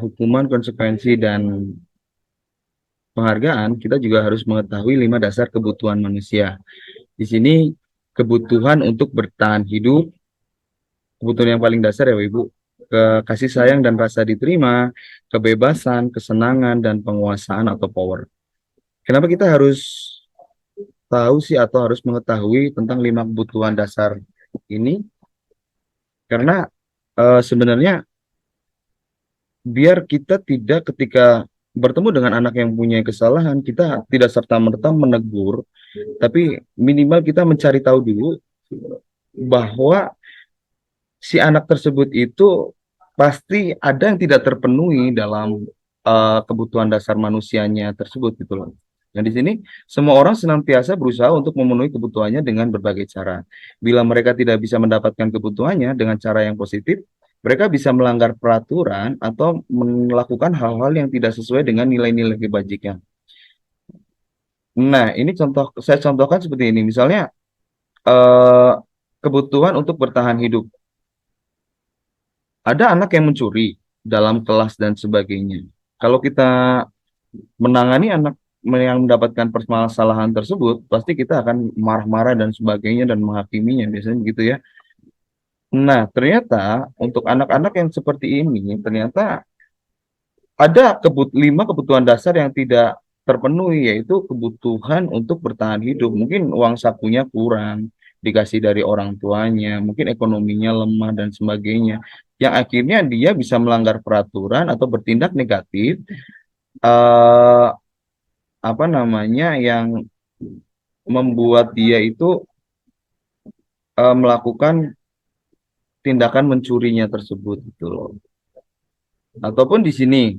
hukuman, konsekuensi, dan penghargaan, kita juga harus mengetahui 5 dasar kebutuhan manusia. Di sini kebutuhan untuk bertahan hidup, kebutuhan yang paling dasar ya Ibu, kasih sayang dan rasa diterima, kebebasan, kesenangan, dan penguasaan atau power. Kenapa kita harus tahu sih atau harus mengetahui tentang 5 kebutuhan dasar ini? Karena sebenarnya biar kita tidak ketika bertemu dengan anak yang punya kesalahan, kita tidak serta-merta menegur, tapi minimal kita mencari tahu dulu bahwa si anak tersebut itu pasti ada yang tidak terpenuhi dalam kebutuhan dasar manusianya tersebut gitu loh. Dan di sini semua orang senantiasa berusaha untuk memenuhi kebutuhannya dengan berbagai cara. Bila mereka tidak bisa mendapatkan kebutuhannya dengan cara yang positif, mereka bisa melanggar peraturan atau melakukan hal-hal yang tidak sesuai dengan nilai-nilai kebajikan. Nah, ini saya contohkan seperti ini. Misalnya kebutuhan untuk bertahan hidup. Ada anak yang mencuri dalam kelas dan sebagainya. Kalau kita menangani anak yang mendapatkan permasalahan tersebut, pasti kita akan marah-marah dan sebagainya dan menghakiminya, biasanya begitu ya. Nah, ternyata untuk anak-anak yang seperti ini, ternyata ada 5 kebutuhan dasar yang tidak terpenuhi, yaitu kebutuhan untuk bertahan hidup. Mungkin uang sakunya kurang, dikasih dari orang tuanya, mungkin ekonominya lemah dan sebagainya. Yang akhirnya dia bisa melanggar peraturan atau bertindak negatif, eh, yang membuat dia itu melakukan tindakan mencurinya tersebut gitu loh. Ataupun di sini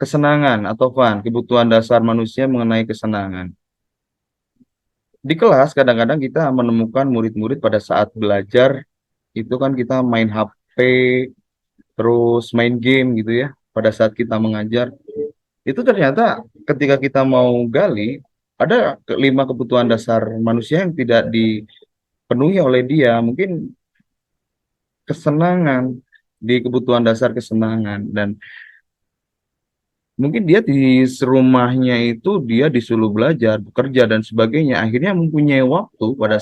kesenangan atau fun, kebutuhan dasar manusia mengenai kesenangan. Di kelas kadang-kadang kita menemukan murid-murid pada saat belajar itu kan kita main HP, terus main game gitu ya. Pada saat kita mengajar, itu ternyata ketika kita mau gali, ada 5 kebutuhan dasar manusia yang tidak dipenuhi oleh dia. Mungkin kesenangan, di kebutuhan dasar kesenangan, dan mungkin dia di rumahnya itu dia disuruh belajar, bekerja dan sebagainya. Akhirnya mempunyai waktu pada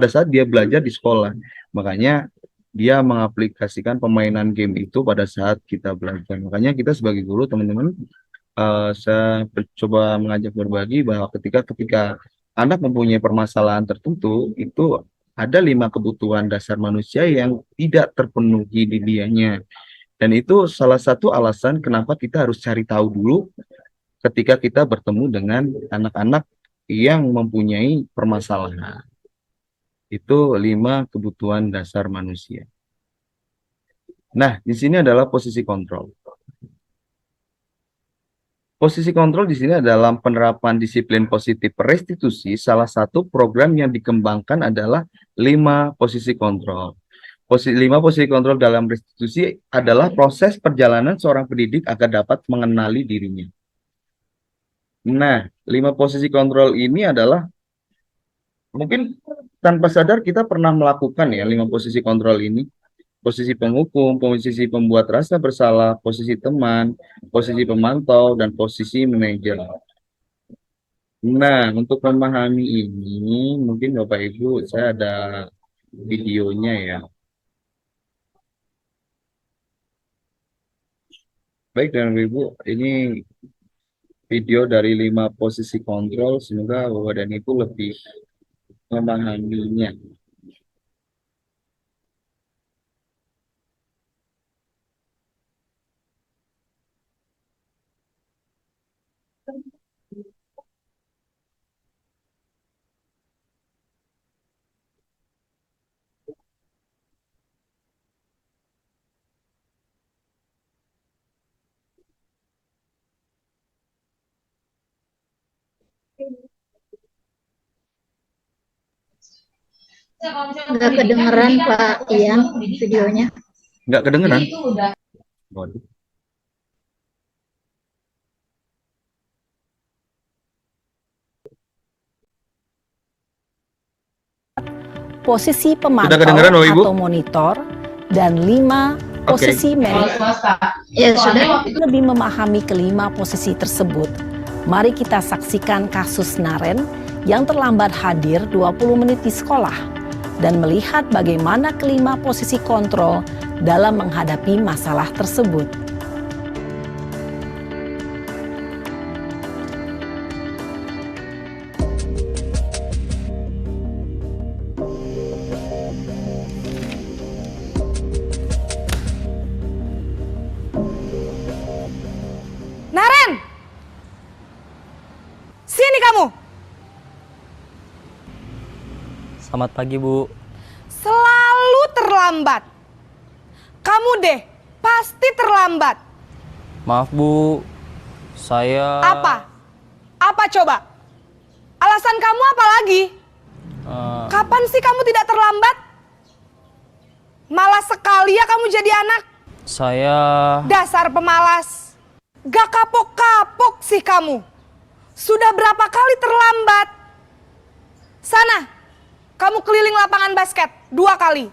saat dia belajar di sekolah. Makanya dia mengaplikasikan permainan game itu pada saat kita belajar. Makanya kita sebagai guru, teman-teman, saya coba mengajak berbagi bahwa ketika anak mempunyai permasalahan tertentu, itu ada 5 kebutuhan dasar manusia yang tidak terpenuhi di dianya. Dan itu salah satu alasan kenapa kita harus cari tahu dulu ketika kita bertemu dengan anak-anak yang mempunyai permasalahan. Itu 5 kebutuhan dasar manusia. Nah, di sini adalah posisi kontrol. Posisi kontrol di sini adalah penerapan disiplin positif restitusi. Salah satu program yang dikembangkan adalah 5 posisi kontrol. 5 posisi kontrol dalam restitusi adalah proses perjalanan seorang pendidik agar dapat mengenali dirinya. Nah, 5 posisi kontrol ini adalah mungkin tanpa sadar kita pernah melakukan ya 5 posisi kontrol ini. posisi penghukum, posisi pembuat rasa bersalah, posisi teman, posisi pemantau, dan posisi manajer. Nah, untuk memahami ini, mungkin Bapak Ibu, saya ada videonya ya. Baik, dan Ibu, ini video dari 5 posisi kontrol. Semoga Bapak dan Ibu lebih memahaminya. Nggak kedengeran Pak Ian videonya. Nggak kedengeran? Waduh. Posisi Sudah pemantau kedengeran, Bapak Ibu? atau monitor, dan 5 posisi manajer. Ya sudah. Lebih memahami kelima posisi tersebut, mari kita saksikan kasus Naren yang terlambat hadir 20 menit di sekolah dan melihat bagaimana kelima posisi kontrol dalam menghadapi masalah tersebut. Naren! Sini kamu! Selamat pagi, Bu. Selalu terlambat. Kamu deh, pasti terlambat. Maaf, Bu. Saya... Apa? Apa coba? Alasan kamu apa lagi? Kapan sih kamu tidak terlambat? Malas sekali ya kamu jadi anak. Saya... Dasar pemalas. Gak kapok-kapok sih kamu. Sudah berapa kali terlambat? Sana, kamu keliling lapangan basket 2 kali.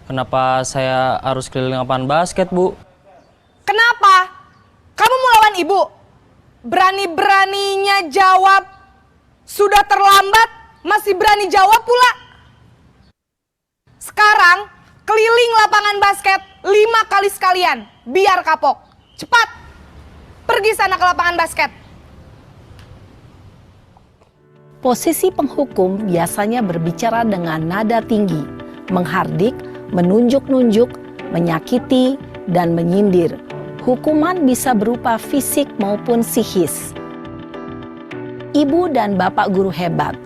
Kenapa saya harus keliling lapangan basket, Bu? Kenapa? Kamu mau lawan ibu? Berani-beraninya jawab. Sudah terlambat, masih berani jawab pula. Sekarang, keliling lapangan basket 5 kali sekalian. Biar kapok. Cepat. Pergi sana ke lapangan basket. Posisi penghukum biasanya berbicara dengan nada tinggi, menghardik, menunjuk-nunjuk, menyakiti, dan menyindir. Hukuman bisa berupa fisik maupun psikis. Ibu dan bapak guru hebat.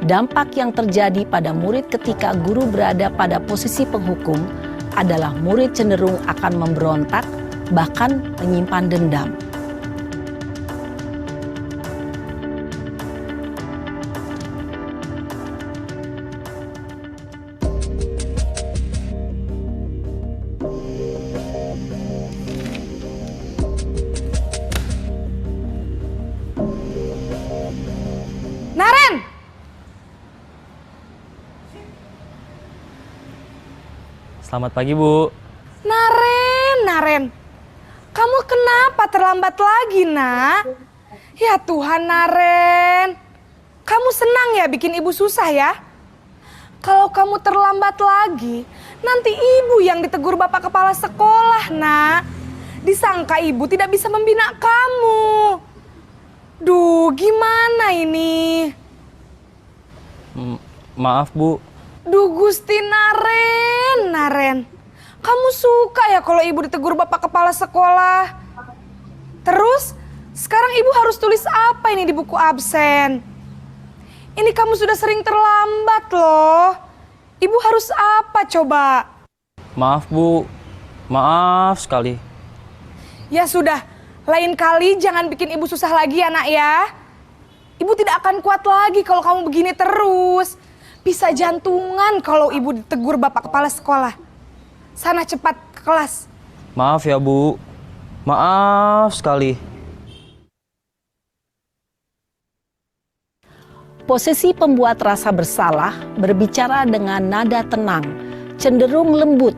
Dampak yang terjadi pada murid ketika guru berada pada posisi penghukum adalah murid cenderung akan memberontak, bahkan menyimpan dendam. Naren! Selamat pagi, Bu. Naren. Kamu kenapa terlambat lagi, nak? Ya Tuhan, Naren. Kamu senang ya bikin ibu susah ya? Kalau kamu terlambat lagi, nanti ibu yang ditegur bapak kepala sekolah, nak. Disangka ibu tidak bisa membina kamu. Duh, gimana ini? Maaf, Bu. Duh, Gusti Naren. Kamu suka ya kalau ibu ditegur bapak kepala sekolah? Terus, sekarang ibu harus tulis apa ini di buku absen? Ini kamu sudah sering terlambat loh. Ibu harus apa coba? Maaf, Bu. Maaf sekali. Ya sudah, lain kali jangan bikin ibu susah lagi ya, nak ya. Ibu tidak akan kuat lagi kalau kamu begini terus. Bisa jantungan kalau ibu ditegur bapak kepala sekolah. Sana cepat ke kelas. Maaf ya, Bu. Maaf sekali. Posisi pembuat rasa bersalah berbicara dengan nada tenang, cenderung lembut,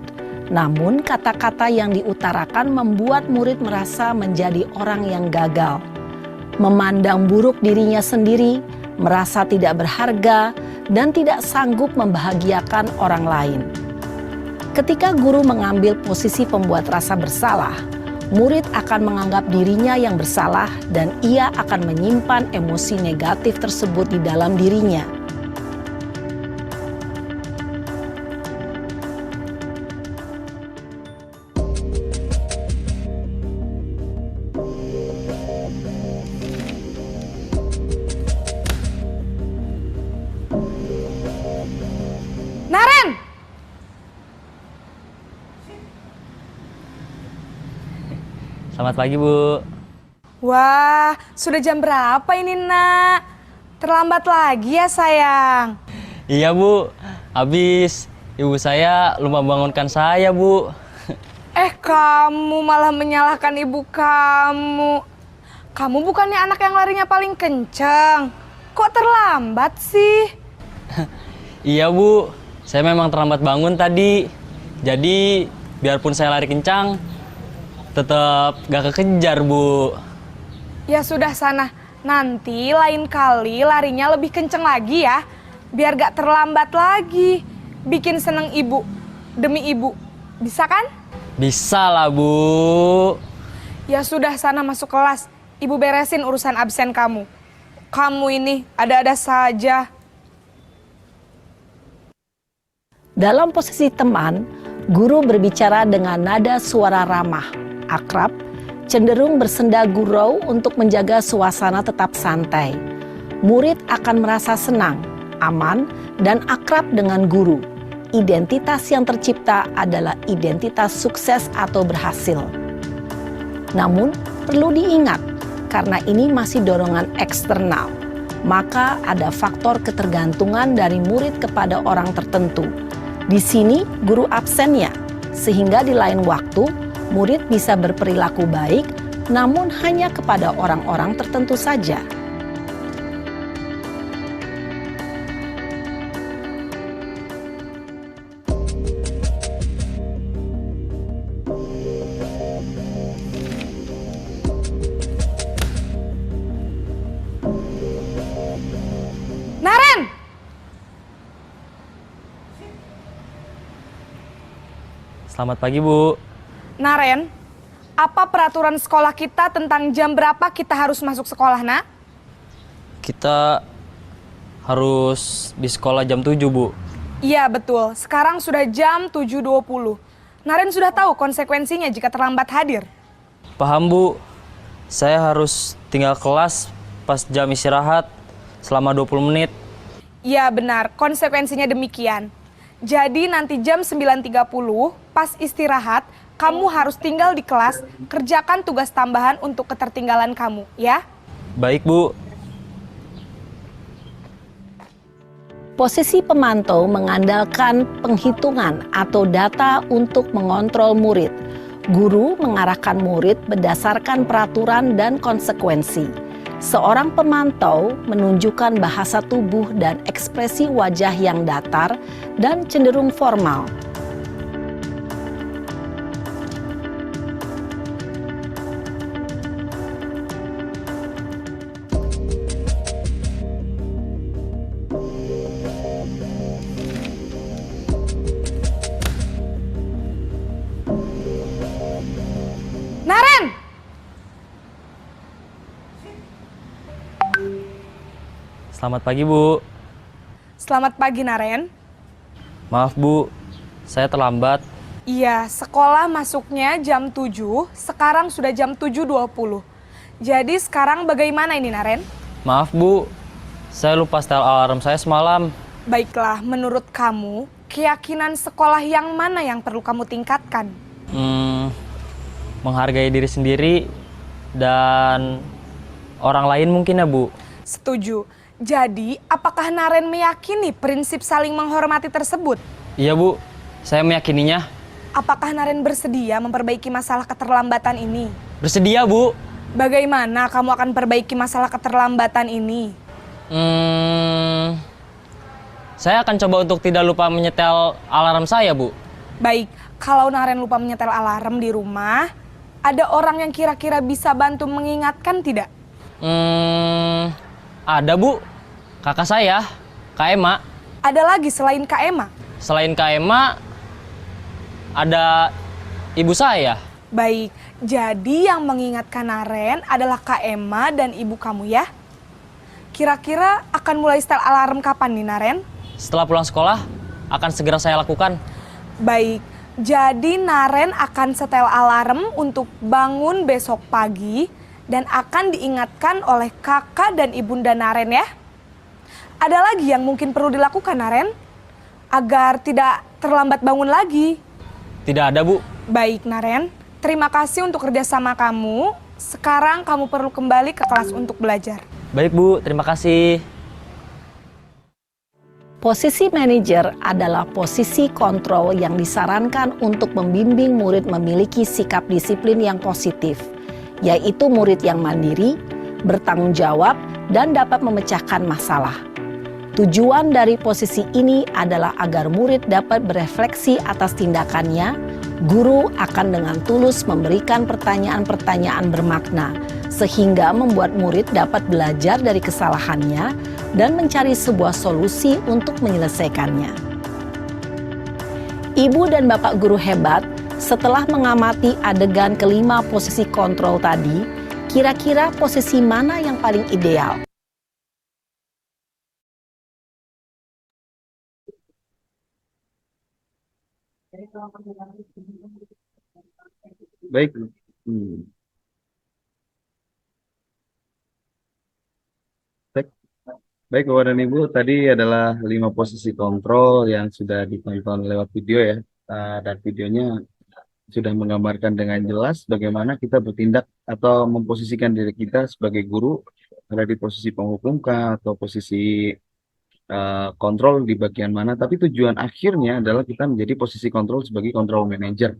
Namun kata-kata yang diutarakan membuat murid merasa menjadi orang yang gagal, memandang buruk dirinya sendiri, merasa tidak berharga, dan tidak sanggup membahagiakan orang lain. Ketika guru mengambil posisi pembuat rasa bersalah, murid akan menganggap dirinya yang bersalah dan ia akan menyimpan emosi negatif tersebut di dalam dirinya. Naren! Selamat pagi, Bu. Wah, sudah jam berapa ini, Nak? Terlambat lagi ya, sayang. Iya, Bu. Habis ibu saya lupa bangunkan saya, Bu. Kamu malah menyalahkan ibu kamu. Kamu bukannya anak yang larinya paling kenceng. Kok terlambat sih? Iya, Bu. Saya memang terlambat bangun tadi. Jadi, biarpun saya lari kencang, tetap gak kekejar, Bu. Ya sudah sana. Nanti lain kali larinya lebih kenceng lagi ya. Biar gak terlambat lagi. Bikin seneng ibu. Demi ibu. Bisa kan? Bisa lah, Bu. Ya sudah sana masuk kelas. Ibu beresin urusan absen kamu. Kamu ini ada-ada saja. Dalam posisi teman, guru berbicara dengan nada suara ramah, akrab, cenderung bersenda gurau untuk menjaga suasana tetap santai. Murid akan merasa senang, aman, dan akrab dengan guru. Identitas yang tercipta adalah identitas sukses atau berhasil. Namun, perlu diingat, karena ini masih dorongan eksternal, maka ada faktor ketergantungan dari murid kepada orang tertentu. Di sini guru absennya, sehingga di lain waktu murid bisa berperilaku baik, namun hanya kepada orang-orang tertentu saja. Naren! Selamat pagi, Bu. Naren, apa peraturan sekolah kita tentang jam berapa kita harus masuk sekolah, Nak? Kita harus di sekolah jam 7, Bu. Iya, betul. Sekarang sudah jam 7.20. Naren sudah tahu konsekuensinya jika terlambat hadir. Paham, Bu. Saya harus tinggal kelas pas jam istirahat selama 20 menit. Iya, benar. Konsekuensinya demikian. Jadi nanti jam 9.30 pas istirahat, kamu harus tinggal di kelas, kerjakan tugas tambahan untuk ketertinggalan kamu, ya? Baik, Bu. Posisi pemantau mengandalkan penghitungan atau data untuk mengontrol murid. Guru mengarahkan murid berdasarkan peraturan dan konsekuensi. Seorang pemantau menunjukkan bahasa tubuh dan ekspresi wajah yang datar dan cenderung formal. Naren! Selamat pagi, Bu. Selamat pagi, Naren. Maaf, Bu. Saya terlambat. Iya, sekolah masuknya jam 7, sekarang sudah jam 7.20. Jadi sekarang bagaimana ini, Naren? Maaf, Bu. Saya lupa setel alarm saya semalam. Baiklah, menurut kamu, keyakinan sekolah yang mana yang perlu kamu tingkatkan? Menghargai diri sendiri dan orang lain mungkin ya, Bu. Setuju. Jadi, apakah Naren meyakini prinsip saling menghormati tersebut? Iya, Bu. Saya meyakininya. Apakah Naren bersedia memperbaiki masalah keterlambatan ini? Bersedia, Bu. Bagaimana kamu akan perbaiki masalah keterlambatan ini? Saya akan coba untuk tidak lupa menyetel alarm saya, Bu. Baik, kalau Naren lupa menyetel alarm di rumah, ada orang yang kira-kira bisa bantu mengingatkan tidak? Ada Bu, kakak saya, Kak Ema. Ada lagi selain Kak Ema? Selain Kak Ema, ada ibu saya. Baik, jadi yang mengingatkan Naren adalah Kak Ema dan ibu kamu ya? Kira-kira akan mulai setel alarm kapan nih Naren? Setelah pulang sekolah, akan segera saya lakukan. Baik, jadi Naren akan setel alarm untuk bangun besok pagi dan akan diingatkan oleh kakak dan ibunda Naren ya. Ada lagi yang mungkin perlu dilakukan Naren agar tidak terlambat bangun lagi? Tidak ada Bu. Baik Naren, terima kasih untuk kerjasama kamu. Sekarang kamu perlu kembali ke kelas untuk belajar. Baik Bu, terima kasih. Posisi manajer adalah posisi kontrol yang disarankan untuk membimbing murid memiliki sikap disiplin yang positif, yaitu murid yang mandiri, bertanggung jawab, dan dapat memecahkan masalah. Tujuan dari posisi ini adalah agar murid dapat berefleksi atas tindakannya. Guru akan dengan tulus memberikan pertanyaan-pertanyaan bermakna, sehingga membuat murid dapat belajar dari kesalahannya dan mencari sebuah solusi untuk menyelesaikannya. Ibu dan bapak guru hebat, setelah mengamati adegan kelima posisi kontrol tadi, kira-kira posisi mana yang paling ideal? Baik. Baik. Baik, Bapak dan Ibu, tadi adalah 5 posisi kontrol yang sudah ditonton lewat video ya. Dan videonya sudah menggambarkan dengan jelas bagaimana kita bertindak atau memposisikan diri kita sebagai guru, ada di posisi penghukum kah, atau posisi kontrol di bagian mana. Tapi tujuan akhirnya adalah kita menjadi posisi kontrol sebagai control manager.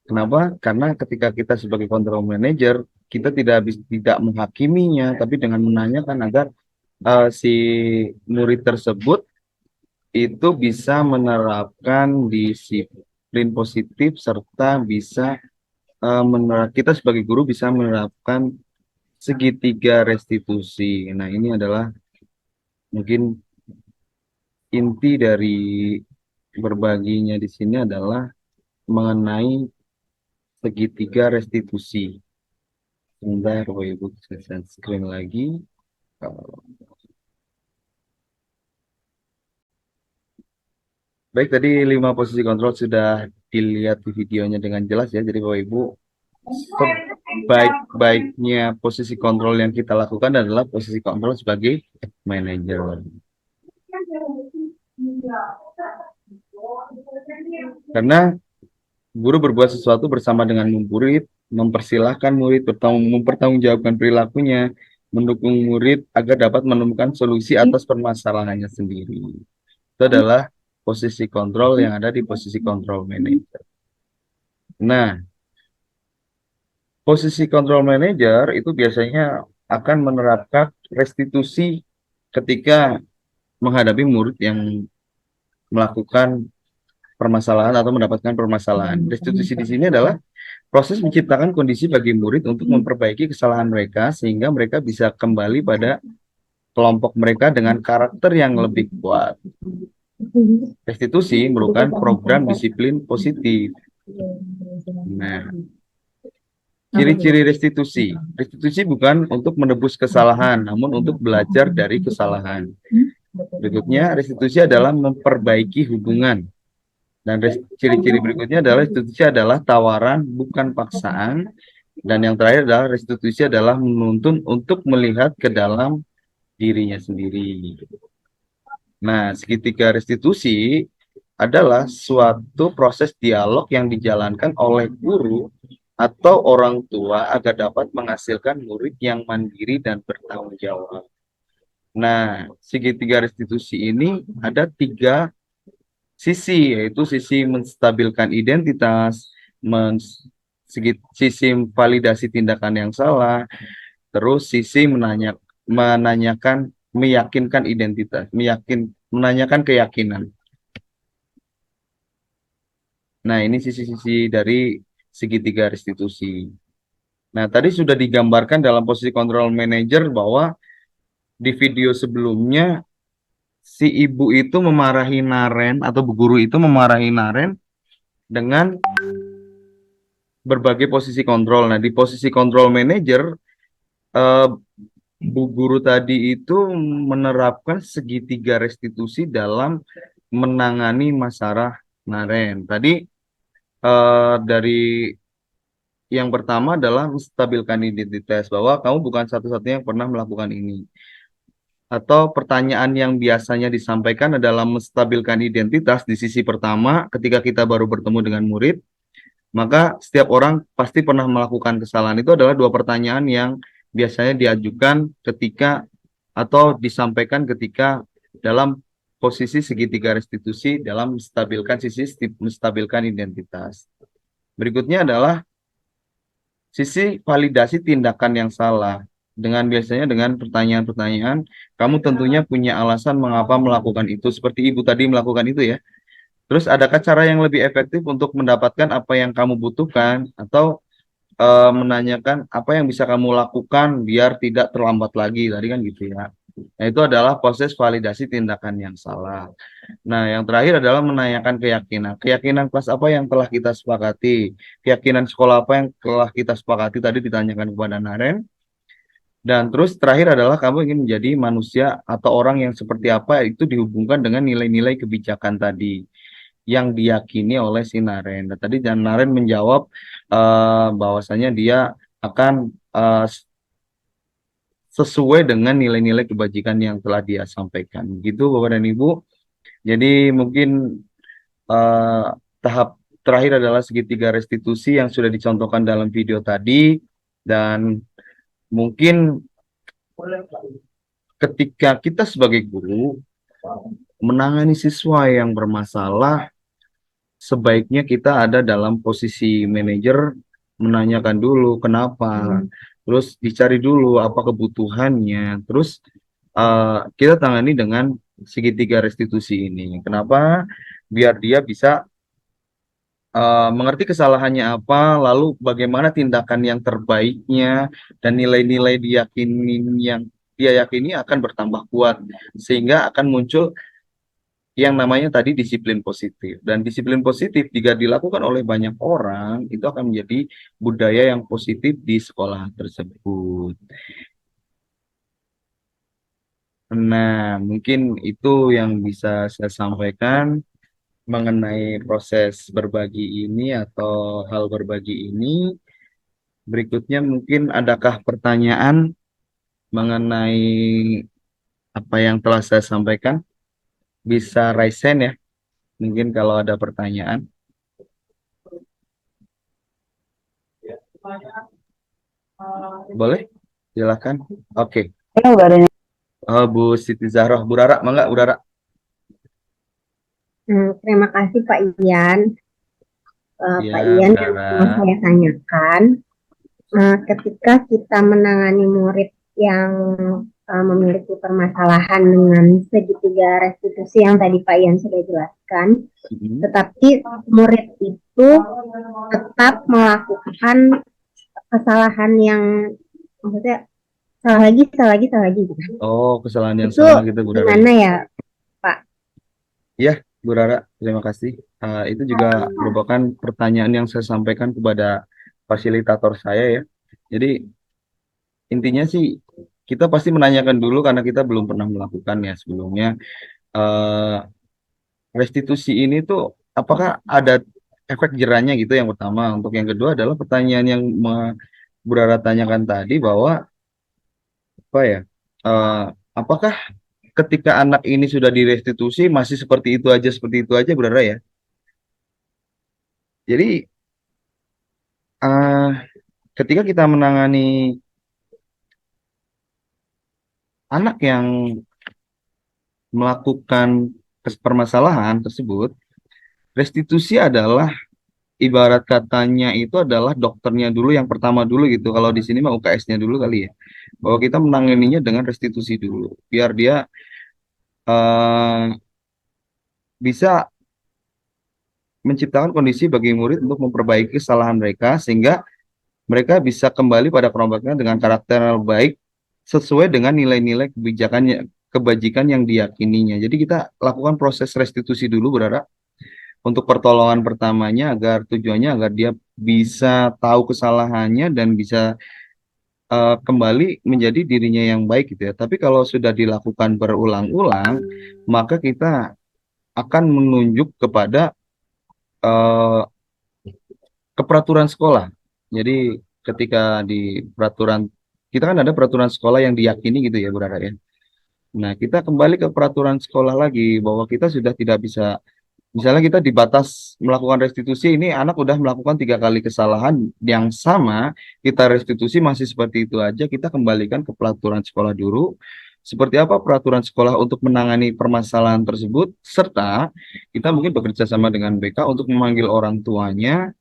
Kenapa? Karena ketika kita sebagai control manager, kita tidak menghakiminya, tapi dengan menanyakan agar si murid tersebut itu bisa menerapkan disiplin positif serta bisa kita sebagai guru bisa menerapkan segitiga restitusi. Nah, ini adalah mungkin inti dari berbaginya di sini adalah mengenai segitiga restitusi. Sebentar, Bapak Ibu, saya share screen lagi. Baik, tadi 5 posisi kontrol sudah dilihat di videonya dengan jelas ya. Jadi Bapak Ibu, sebaik-baiknya posisi kontrol yang kita lakukan adalah posisi kontrol sebagai manajer. Karena guru berbuat sesuatu bersama dengan murid, mempersilahkan murid mempertanggungjawabkan perilakunya, mendukung murid agar dapat menemukan solusi atas permasalahannya sendiri. Itu adalah posisi kontrol yang ada di posisi kontrol manager. Nah, posisi kontrol manager itu biasanya akan menerapkan restitusi ketika menghadapi murid yang melakukan permasalahan atau mendapatkan permasalahan. Restitusi di sini adalah proses menciptakan kondisi bagi murid untuk memperbaiki kesalahan mereka sehingga mereka bisa kembali pada kelompok mereka dengan karakter yang lebih kuat. Restitusi merupakan program disiplin positif. Nah, ciri-ciri restitusi. Restitusi bukan untuk menebus kesalahan, namun untuk belajar dari kesalahan. Berikutnya, restitusi adalah memperbaiki hubungan. Dan ciri-ciri berikutnya adalah restitusi adalah tawaran, bukan paksaan. Dan yang terakhir adalah restitusi adalah menuntun untuk melihat ke dalam dirinya sendiri. Nah, segitiga restitusi adalah suatu proses dialog yang dijalankan oleh guru atau orang tua agar dapat menghasilkan murid yang mandiri dan bertanggung jawab. Nah, segitiga restitusi ini ada 3 sisi, yaitu sisi menstabilkan identitas, sisi validasi tindakan yang salah, terus sisi meyakinkan identitas, menanyakan keyakinan. Nah, ini sisi-sisi dari segitiga restitusi. Nah, tadi sudah digambarkan dalam posisi control manager bahwa di video sebelumnya si ibu itu memarahi Naren atau bu guru itu memarahi Naren dengan berbagai posisi kontrol. Nah, di posisi control manager, eh, bu guru tadi itu menerapkan segitiga restitusi dalam menangani masalah Naren. Tadi dari yang pertama adalah menstabilkan identitas bahwa kamu bukan satu-satunya yang pernah melakukan ini. Atau pertanyaan yang biasanya disampaikan adalah menstabilkan identitas di sisi pertama ketika kita baru bertemu dengan murid, maka setiap orang pasti pernah melakukan kesalahan. Itu adalah dua pertanyaan yang biasanya diajukan ketika atau disampaikan ketika dalam posisi segitiga restitusi dalam menstabilkan identitas. Berikutnya adalah sisi validasi tindakan yang salah. Biasanya dengan pertanyaan-pertanyaan, kamu tentunya punya alasan mengapa melakukan itu, seperti ibu tadi melakukan itu ya. Terus adakah cara yang lebih efektif untuk mendapatkan apa yang kamu butuhkan, atau menanyakan apa yang bisa kamu lakukan biar tidak terlambat lagi, tadi kan gitu ya. Nah, itu adalah proses validasi tindakan yang salah. Nah, yang terakhir adalah menanyakan keyakinan. Keyakinan kelas apa yang telah kita sepakati? Keyakinan sekolah apa yang telah kita sepakati tadi ditanyakan kepada Naren. Dan terus terakhir adalah kamu ingin menjadi manusia atau orang yang seperti apa, itu dihubungkan dengan nilai-nilai kebijakan tadi yang diyakini oleh si Naren. Dan tadi Naren menjawab bahwasanya dia akan sesuai dengan nilai-nilai kebajikan yang telah dia sampaikan. Gitu Bapak dan Ibu. Jadi mungkin tahap terakhir adalah segitiga restitusi yang sudah dicontohkan dalam video tadi, dan mungkin ketika kita sebagai guru menangani siswa yang bermasalah, sebaiknya kita ada dalam posisi manajer, menanyakan dulu kenapa, terus dicari dulu apa kebutuhannya, terus kita tangani dengan segitiga restitusi ini. Kenapa? Biar dia bisa mengerti kesalahannya apa, lalu bagaimana tindakan yang terbaiknya, dan nilai-nilai yang dia yakini akan bertambah kuat, sehingga akan muncul yang namanya tadi disiplin positif. Dan disiplin positif jika dilakukan oleh banyak orang, itu akan menjadi budaya yang positif di sekolah tersebut. Nah, mungkin itu yang bisa saya sampaikan mengenai proses berbagi ini atau hal berbagi ini. Berikutnya mungkin adakah pertanyaan mengenai apa yang telah saya sampaikan? Bisa raise hand ya, mungkin kalau ada pertanyaan. Boleh? Silakan. Oke. Bu Siti Zahroh, Bu Rara, mangga Bu Rara. Terima kasih Pak Ian. Ya, Pak Ian, yang Rara. mau saya tanyakan, ketika kita menangani murid yang memiliki permasalahan dengan segitiga restitusi yang tadi Pak Ian sudah jelaskan, tetapi murid itu tetap melakukan kesalahan yang maksudnya salah lagi gitu. Oh, kesalahan yang Itu sama gitu Bu Rara. gimana ya Pak? Ya, Bu Rara, terima kasih. Itu juga merupakan pertanyaan yang saya sampaikan kepada fasilitator saya ya. Jadi intinya sih kita pasti menanyakan dulu karena kita belum pernah melakukan ya sebelumnya. Restitusi ini tuh apakah ada efek jerahnya gitu yang pertama. Untuk yang kedua adalah pertanyaan yang Bu Rara tanyakan tadi bahwa apa ya? Apakah ketika anak ini sudah direstitusi masih seperti itu aja Bu Rara ya? Jadi ketika kita menangani anak yang melakukan permasalahan tersebut, restitusi adalah ibarat katanya itu adalah dokternya dulu yang pertama dulu gitu. Kalau di sini mah UKS-nya dulu kali ya. Bahwa kita menanganinya dengan restitusi dulu, biar dia bisa menciptakan kondisi bagi murid untuk memperbaiki kesalahan mereka sehingga mereka bisa kembali pada kelompoknya dengan karakter yang baik sesuai dengan nilai-nilai kebajikan yang diyakininya. Jadi kita lakukan proses restitusi dulu, Berara, untuk pertolongan pertamanya tujuannya agar dia bisa tahu kesalahannya dan bisa kembali menjadi dirinya yang baik gitu ya. Tapi kalau sudah dilakukan berulang-ulang, maka kita akan menunjuk kepada keperaturan sekolah. Jadi ketika di peraturan, kita kan ada peraturan sekolah yang diyakini gitu ya, Bu Rara ya. Nah, kita kembali ke peraturan sekolah lagi bahwa kita sudah tidak bisa, misalnya kita dibatas melakukan restitusi, ini anak udah melakukan 3 kali kesalahan yang sama, kita restitusi masih seperti itu aja, kita kembalikan ke peraturan sekolah dulu. Seperti apa peraturan sekolah untuk menangani permasalahan tersebut, serta kita mungkin bekerja sama dengan BK untuk memanggil orang tuanya.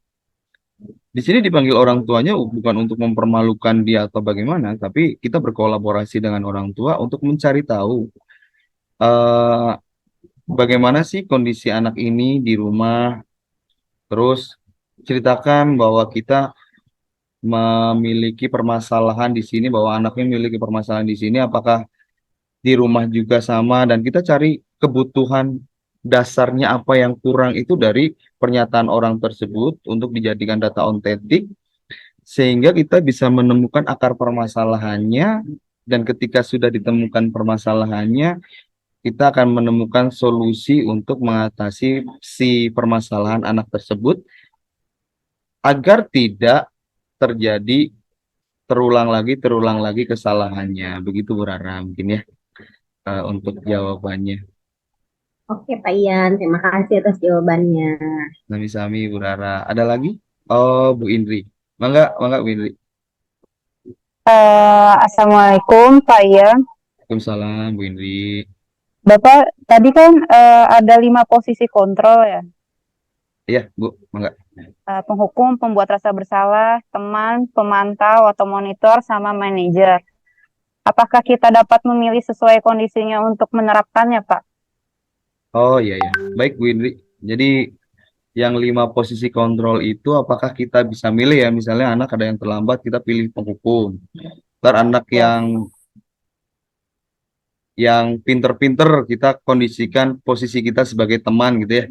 Di sini dipanggil orang tuanya bukan untuk mempermalukan dia atau bagaimana, tapi kita berkolaborasi dengan orang tua untuk mencari tahu eh, bagaimana sih kondisi anak ini di rumah. Terus ceritakan bahwa kita memiliki permasalahan di sini, bahwa anaknya memiliki permasalahan di sini, apakah di rumah juga sama, dan kita cari kebutuhan dasarnya apa yang kurang itu dari pernyataan orang tersebut untuk dijadikan data ontetik sehingga kita bisa menemukan akar permasalahannya, dan ketika sudah ditemukan permasalahannya kita akan menemukan solusi untuk mengatasi si permasalahan anak tersebut agar tidak terjadi terulang lagi kesalahannya. Begitu Bu Rara mungkin ya untuk jawabannya. Oke Pak Ian, terima kasih atas jawabannya. Sami-sami Bu Rara. Ada lagi? Oh, Bu Indri. Mangga Bu Indri. Assalamualaikum Pak Ian. Waalaikumsalam Bu Indri. Bapak tadi kan ada 5 posisi kontrol ya. Iya Bu, mangga. Penghukum, pembuat rasa bersalah, teman, pemantau atau monitor, sama manajer. Apakah kita dapat memilih sesuai kondisinya untuk menerapkannya, Pak? Oh iya ya. Baik Bu Indri. Jadi yang 5 posisi kontrol itu apakah kita bisa milih ya? Misalnya anak ada yang terlambat, kita pilih penghukum. Ntar anak yang pinter-pinter kita kondisikan posisi kita sebagai teman gitu ya,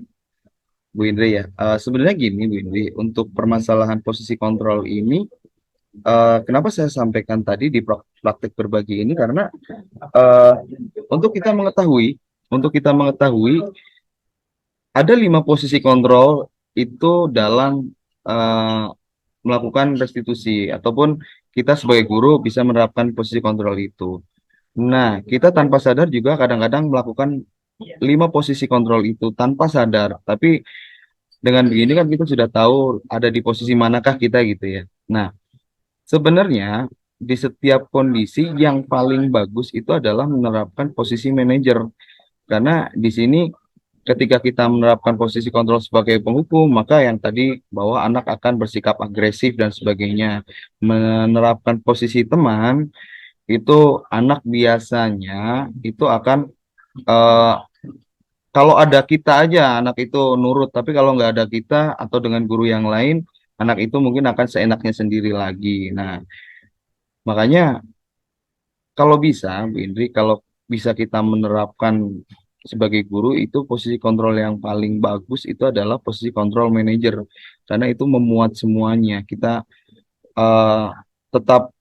Bu Indri ya. Sebenarnya gini Bu Indri, untuk permasalahan posisi kontrol ini, kenapa saya sampaikan tadi di praktek berbagi ini karena untuk kita mengetahui ada 5 posisi kontrol itu dalam melakukan restitusi ataupun kita sebagai guru bisa menerapkan posisi kontrol itu. Nah, kita tanpa sadar juga kadang-kadang melakukan 5 posisi kontrol itu tanpa sadar. Tapi dengan begini kan kita sudah tahu ada di posisi manakah kita gitu ya. Nah, sebenarnya di setiap kondisi yang paling bagus itu adalah menerapkan posisi manajer. Karena di sini ketika kita menerapkan posisi kontrol sebagai penghukum, maka yang tadi bahwa anak akan bersikap agresif dan sebagainya. Menerapkan posisi teman, itu anak biasanya itu akan kalau ada kita aja anak itu nurut, tapi kalau nggak ada kita atau dengan guru yang lain, anak itu mungkin akan seenaknya sendiri lagi. Nah, makanya kalau bisa, Bu Indri, kalau bisa kita menerapkan sebagai guru itu posisi kontrol yang paling bagus itu adalah posisi kontrol manajer karena itu memuat semuanya. Kita tetap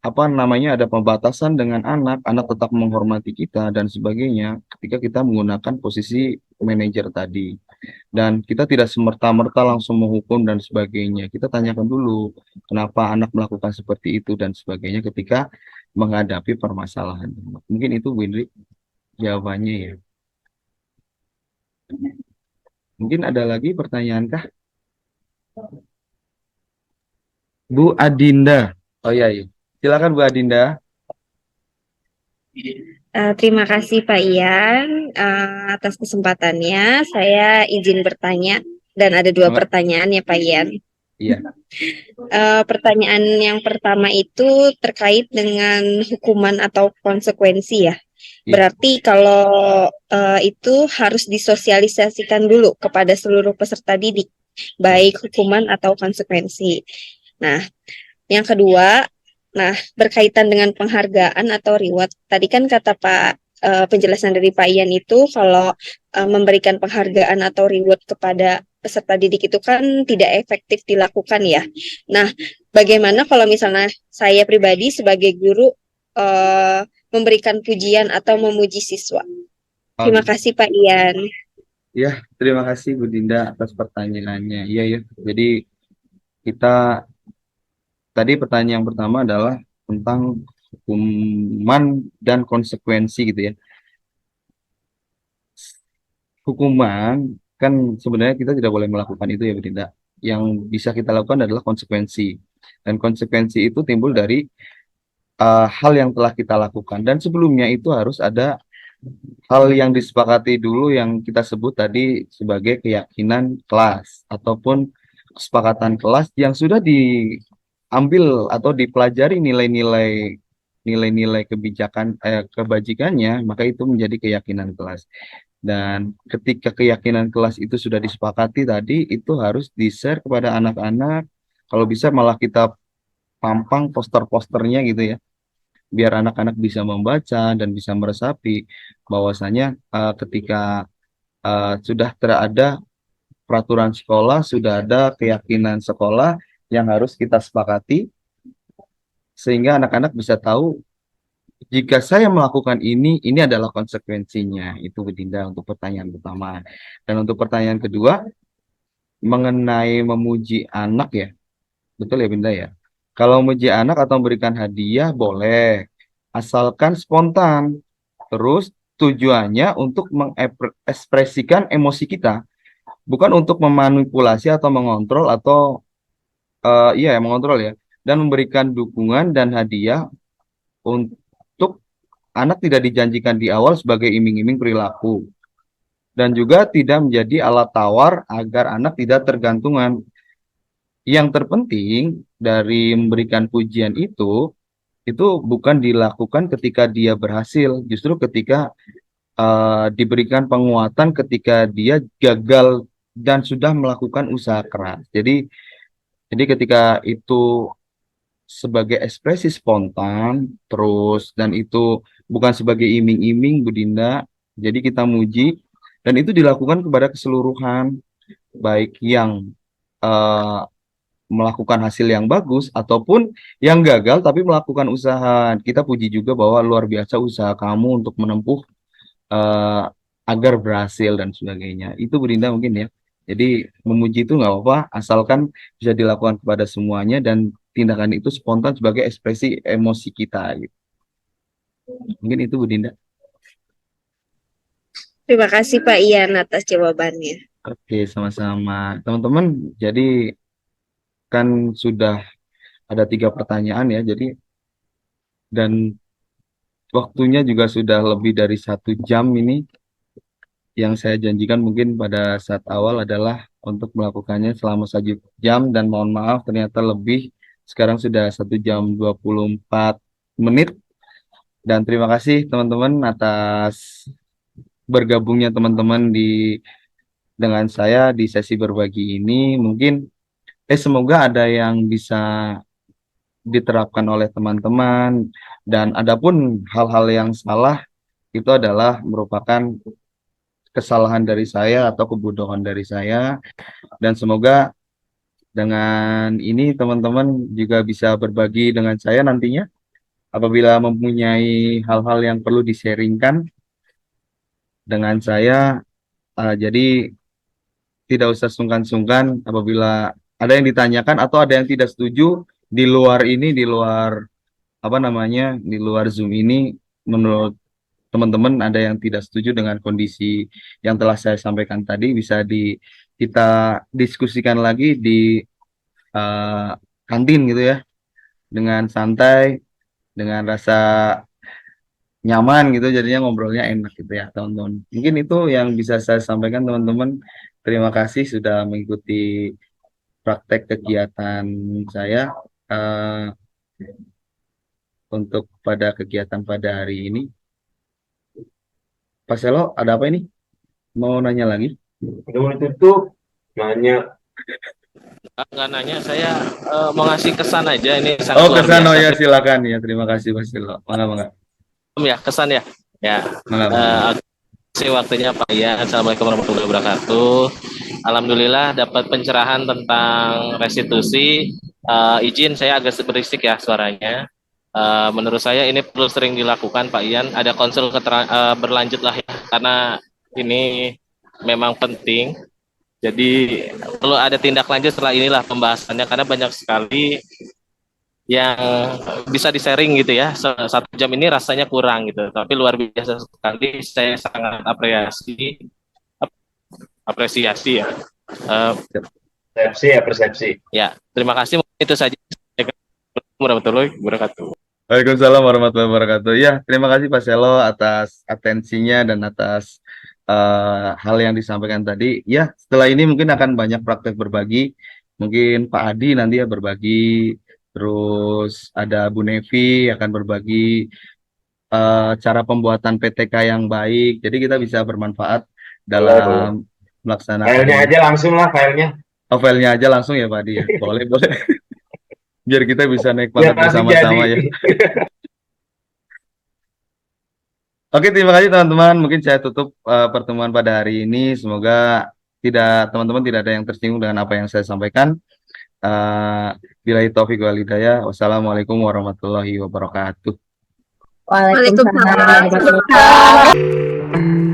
ada pembatasan dengan anak tetap menghormati kita dan sebagainya ketika kita menggunakan posisi manajer tadi. Dan kita tidak semerta-merta langsung menghukum dan sebagainya. Kita tanyakan dulu kenapa anak melakukan seperti itu dan sebagainya ketika menghadapi permasalahan. Mungkin itu Bu Indri jawabannya ya. Mungkin ada lagi pertanyaan kah? Bu Adinda. Oh iya. Silakan Bu Adinda. Terima kasih Pak Ian atas kesempatannya. Saya izin bertanya dan ada 2 pertanyaan ya Pak Ian. Iya. Pertanyaan yang pertama itu terkait dengan hukuman atau konsekuensi ya. Iya. Berarti kalau itu harus disosialisasikan dulu kepada seluruh peserta didik, baik hukuman atau konsekuensi. Nah, yang kedua, nah berkaitan dengan penghargaan atau reward. Tadi kan kata penjelasan dari Pak Ian itu kalau memberikan penghargaan atau reward kepada peserta didik itu kan tidak efektif dilakukan ya. Nah, bagaimana kalau misalnya saya pribadi sebagai guru memberikan pujian atau memuji siswa? Terima kasih Pak Ian. Ya, terima kasih Bu Dinda atas pertanyaannya. Iya ya. Jadi kita tadi pertanyaan yang pertama adalah tentang hukuman dan konsekuensi gitu ya. Hukuman kan sebenarnya kita tidak boleh melakukan itu ya Bu Dinda. Yang bisa kita lakukan adalah konsekuensi. Dan konsekuensi itu timbul dari hal yang telah kita lakukan. Dan sebelumnya itu harus ada hal yang disepakati dulu yang kita sebut tadi sebagai keyakinan kelas ataupun kesepakatan kelas yang sudah diambil atau dipelajari nilai-nilai kebijakan kebajikannya, maka itu menjadi keyakinan kelas. Dan ketika keyakinan kelas itu sudah disepakati tadi, itu harus di-share kepada anak-anak. Kalau bisa malah kita pampang poster-posternya gitu ya, biar anak-anak bisa membaca dan bisa meresapi bahwasanya ketika sudah ada peraturan sekolah, sudah ada keyakinan sekolah yang harus kita sepakati, sehingga anak-anak bisa tahu jika saya melakukan ini adalah konsekuensinya. Itu Bu Dinda untuk pertanyaan pertama. Dan untuk pertanyaan kedua, mengenai memuji anak ya, betul ya Binda ya? Kalau memuji anak atau memberikan hadiah boleh, asalkan spontan. Terus tujuannya untuk mengekspresikan emosi kita, bukan untuk memanipulasi atau mengontrol atau mengontrol ya, dan memberikan dukungan dan hadiah untuk anak tidak dijanjikan di awal sebagai iming-iming perilaku, dan juga tidak menjadi alat tawar agar anak tidak tergantungan. Yang terpenting dari memberikan pujian itu bukan dilakukan ketika dia berhasil, justru ketika diberikan penguatan ketika dia gagal dan sudah melakukan usaha keras. Jadi ketika itu sebagai ekspresi spontan, terus dan itu bukan sebagai iming-iming Bu Dinda, jadi kita muji dan itu dilakukan kepada keseluruhan, baik yang melakukan hasil yang bagus ataupun yang gagal tapi melakukan usaha. Kita puji juga bahwa luar biasa usaha kamu untuk menempuh agar berhasil dan sebagainya. Itu Bu Dinda mungkin ya. Jadi memuji itu nggak apa-apa asalkan bisa dilakukan kepada semuanya dan tindakan itu spontan sebagai ekspresi emosi kita gitu. Mungkin itu Bu Dinda. Terima kasih Pak Ian atas jawabannya. Oke, sama-sama. Teman-teman, jadi kan sudah ada 3 pertanyaan ya, jadi dan waktunya juga sudah lebih dari 1 jam ini. Yang saya janjikan mungkin pada saat awal adalah untuk melakukannya selama 1 jam dan mohon maaf ternyata lebih. Sekarang sudah 1 jam 24 menit. Dan terima kasih teman-teman atas bergabungnya teman-teman dengan saya di sesi berbagi ini. Mungkin semoga ada yang bisa diterapkan oleh teman-teman, dan adapun hal-hal yang salah itu adalah merupakan kesalahan dari saya atau kebodohan dari saya, dan semoga dengan ini teman-teman juga bisa berbagi dengan saya nantinya apabila mempunyai hal-hal yang perlu di-sharingkan dengan saya. Jadi tidak usah sungkan-sungkan apabila ada yang ditanyakan atau ada yang tidak setuju di luar di luar Zoom ini, menurut teman-teman ada yang tidak setuju dengan kondisi yang telah saya sampaikan tadi, bisa kita diskusikan lagi di kantin gitu ya, dengan santai, dengan rasa nyaman gitu, jadinya ngobrolnya enak gitu ya teman-teman. Mungkin itu yang bisa saya sampaikan teman-teman. Terima kasih sudah mengikuti praktek kegiatan saya untuk pada kegiatan pada hari ini. Pak Selo, ada apa ini? Mau nanya lagi? Udah mau ditutup, nanya. Nggak nanya, saya mau ngasih kesan aja ini sangat Oh, luar kesan. Oh biasa. ya, silakan ya. Terima kasih Pak Selo. Mangga. Ya, kesan ya. Ya, Mangga. kasih waktunya Pak Ian. Assalamualaikum warahmatullahi wabarakatuh. Alhamdulillah dapat pencerahan tentang restitusi. Izin saya agak berisik ya suaranya. Menurut saya ini perlu sering dilakukan Pak Ian. Ada konsul berlanjut lah ya, karena ini memang penting. Jadi perlu ada tindak lanjut setelah inilah pembahasannya, karena banyak sekali yang bisa di-sharing gitu ya. 1 jam ini rasanya kurang gitu, tapi luar biasa sekali. Saya sangat apresiasi ya. Persepsi. Ya, terima kasih. Itu saja. Assalamualaikum warahmatullahi wabarakatuh. Waalaikumsalam warahmatullahi wabarakatuh. Ya, terima kasih Pak Selo atas atensinya dan atas hal yang disampaikan tadi. Ya, setelah ini mungkin akan banyak praktek berbagi. Mungkin Pak Adi nanti ya berbagi. Terus ada Bu Nevi akan berbagi cara pembuatan PTK yang baik. Jadi kita bisa bermanfaat dalam melaksanakan. Filenya aja langsung lah, filenya. Oh, filenya aja langsung ya Pak Adi ya. Boleh. Biar kita bisa naik pangkat bersama-sama ya. Oke, terima kasih teman-teman. Mungkin saya tutup pertemuan pada hari ini. Semoga teman-teman tidak ada yang tersinggung dengan apa yang saya sampaikan. Billahi taufiq wal hidayah. Wassalamualaikum warahmatullahi wabarakatuh. Waalaikumsalam warahmatullahi wabarakatuh.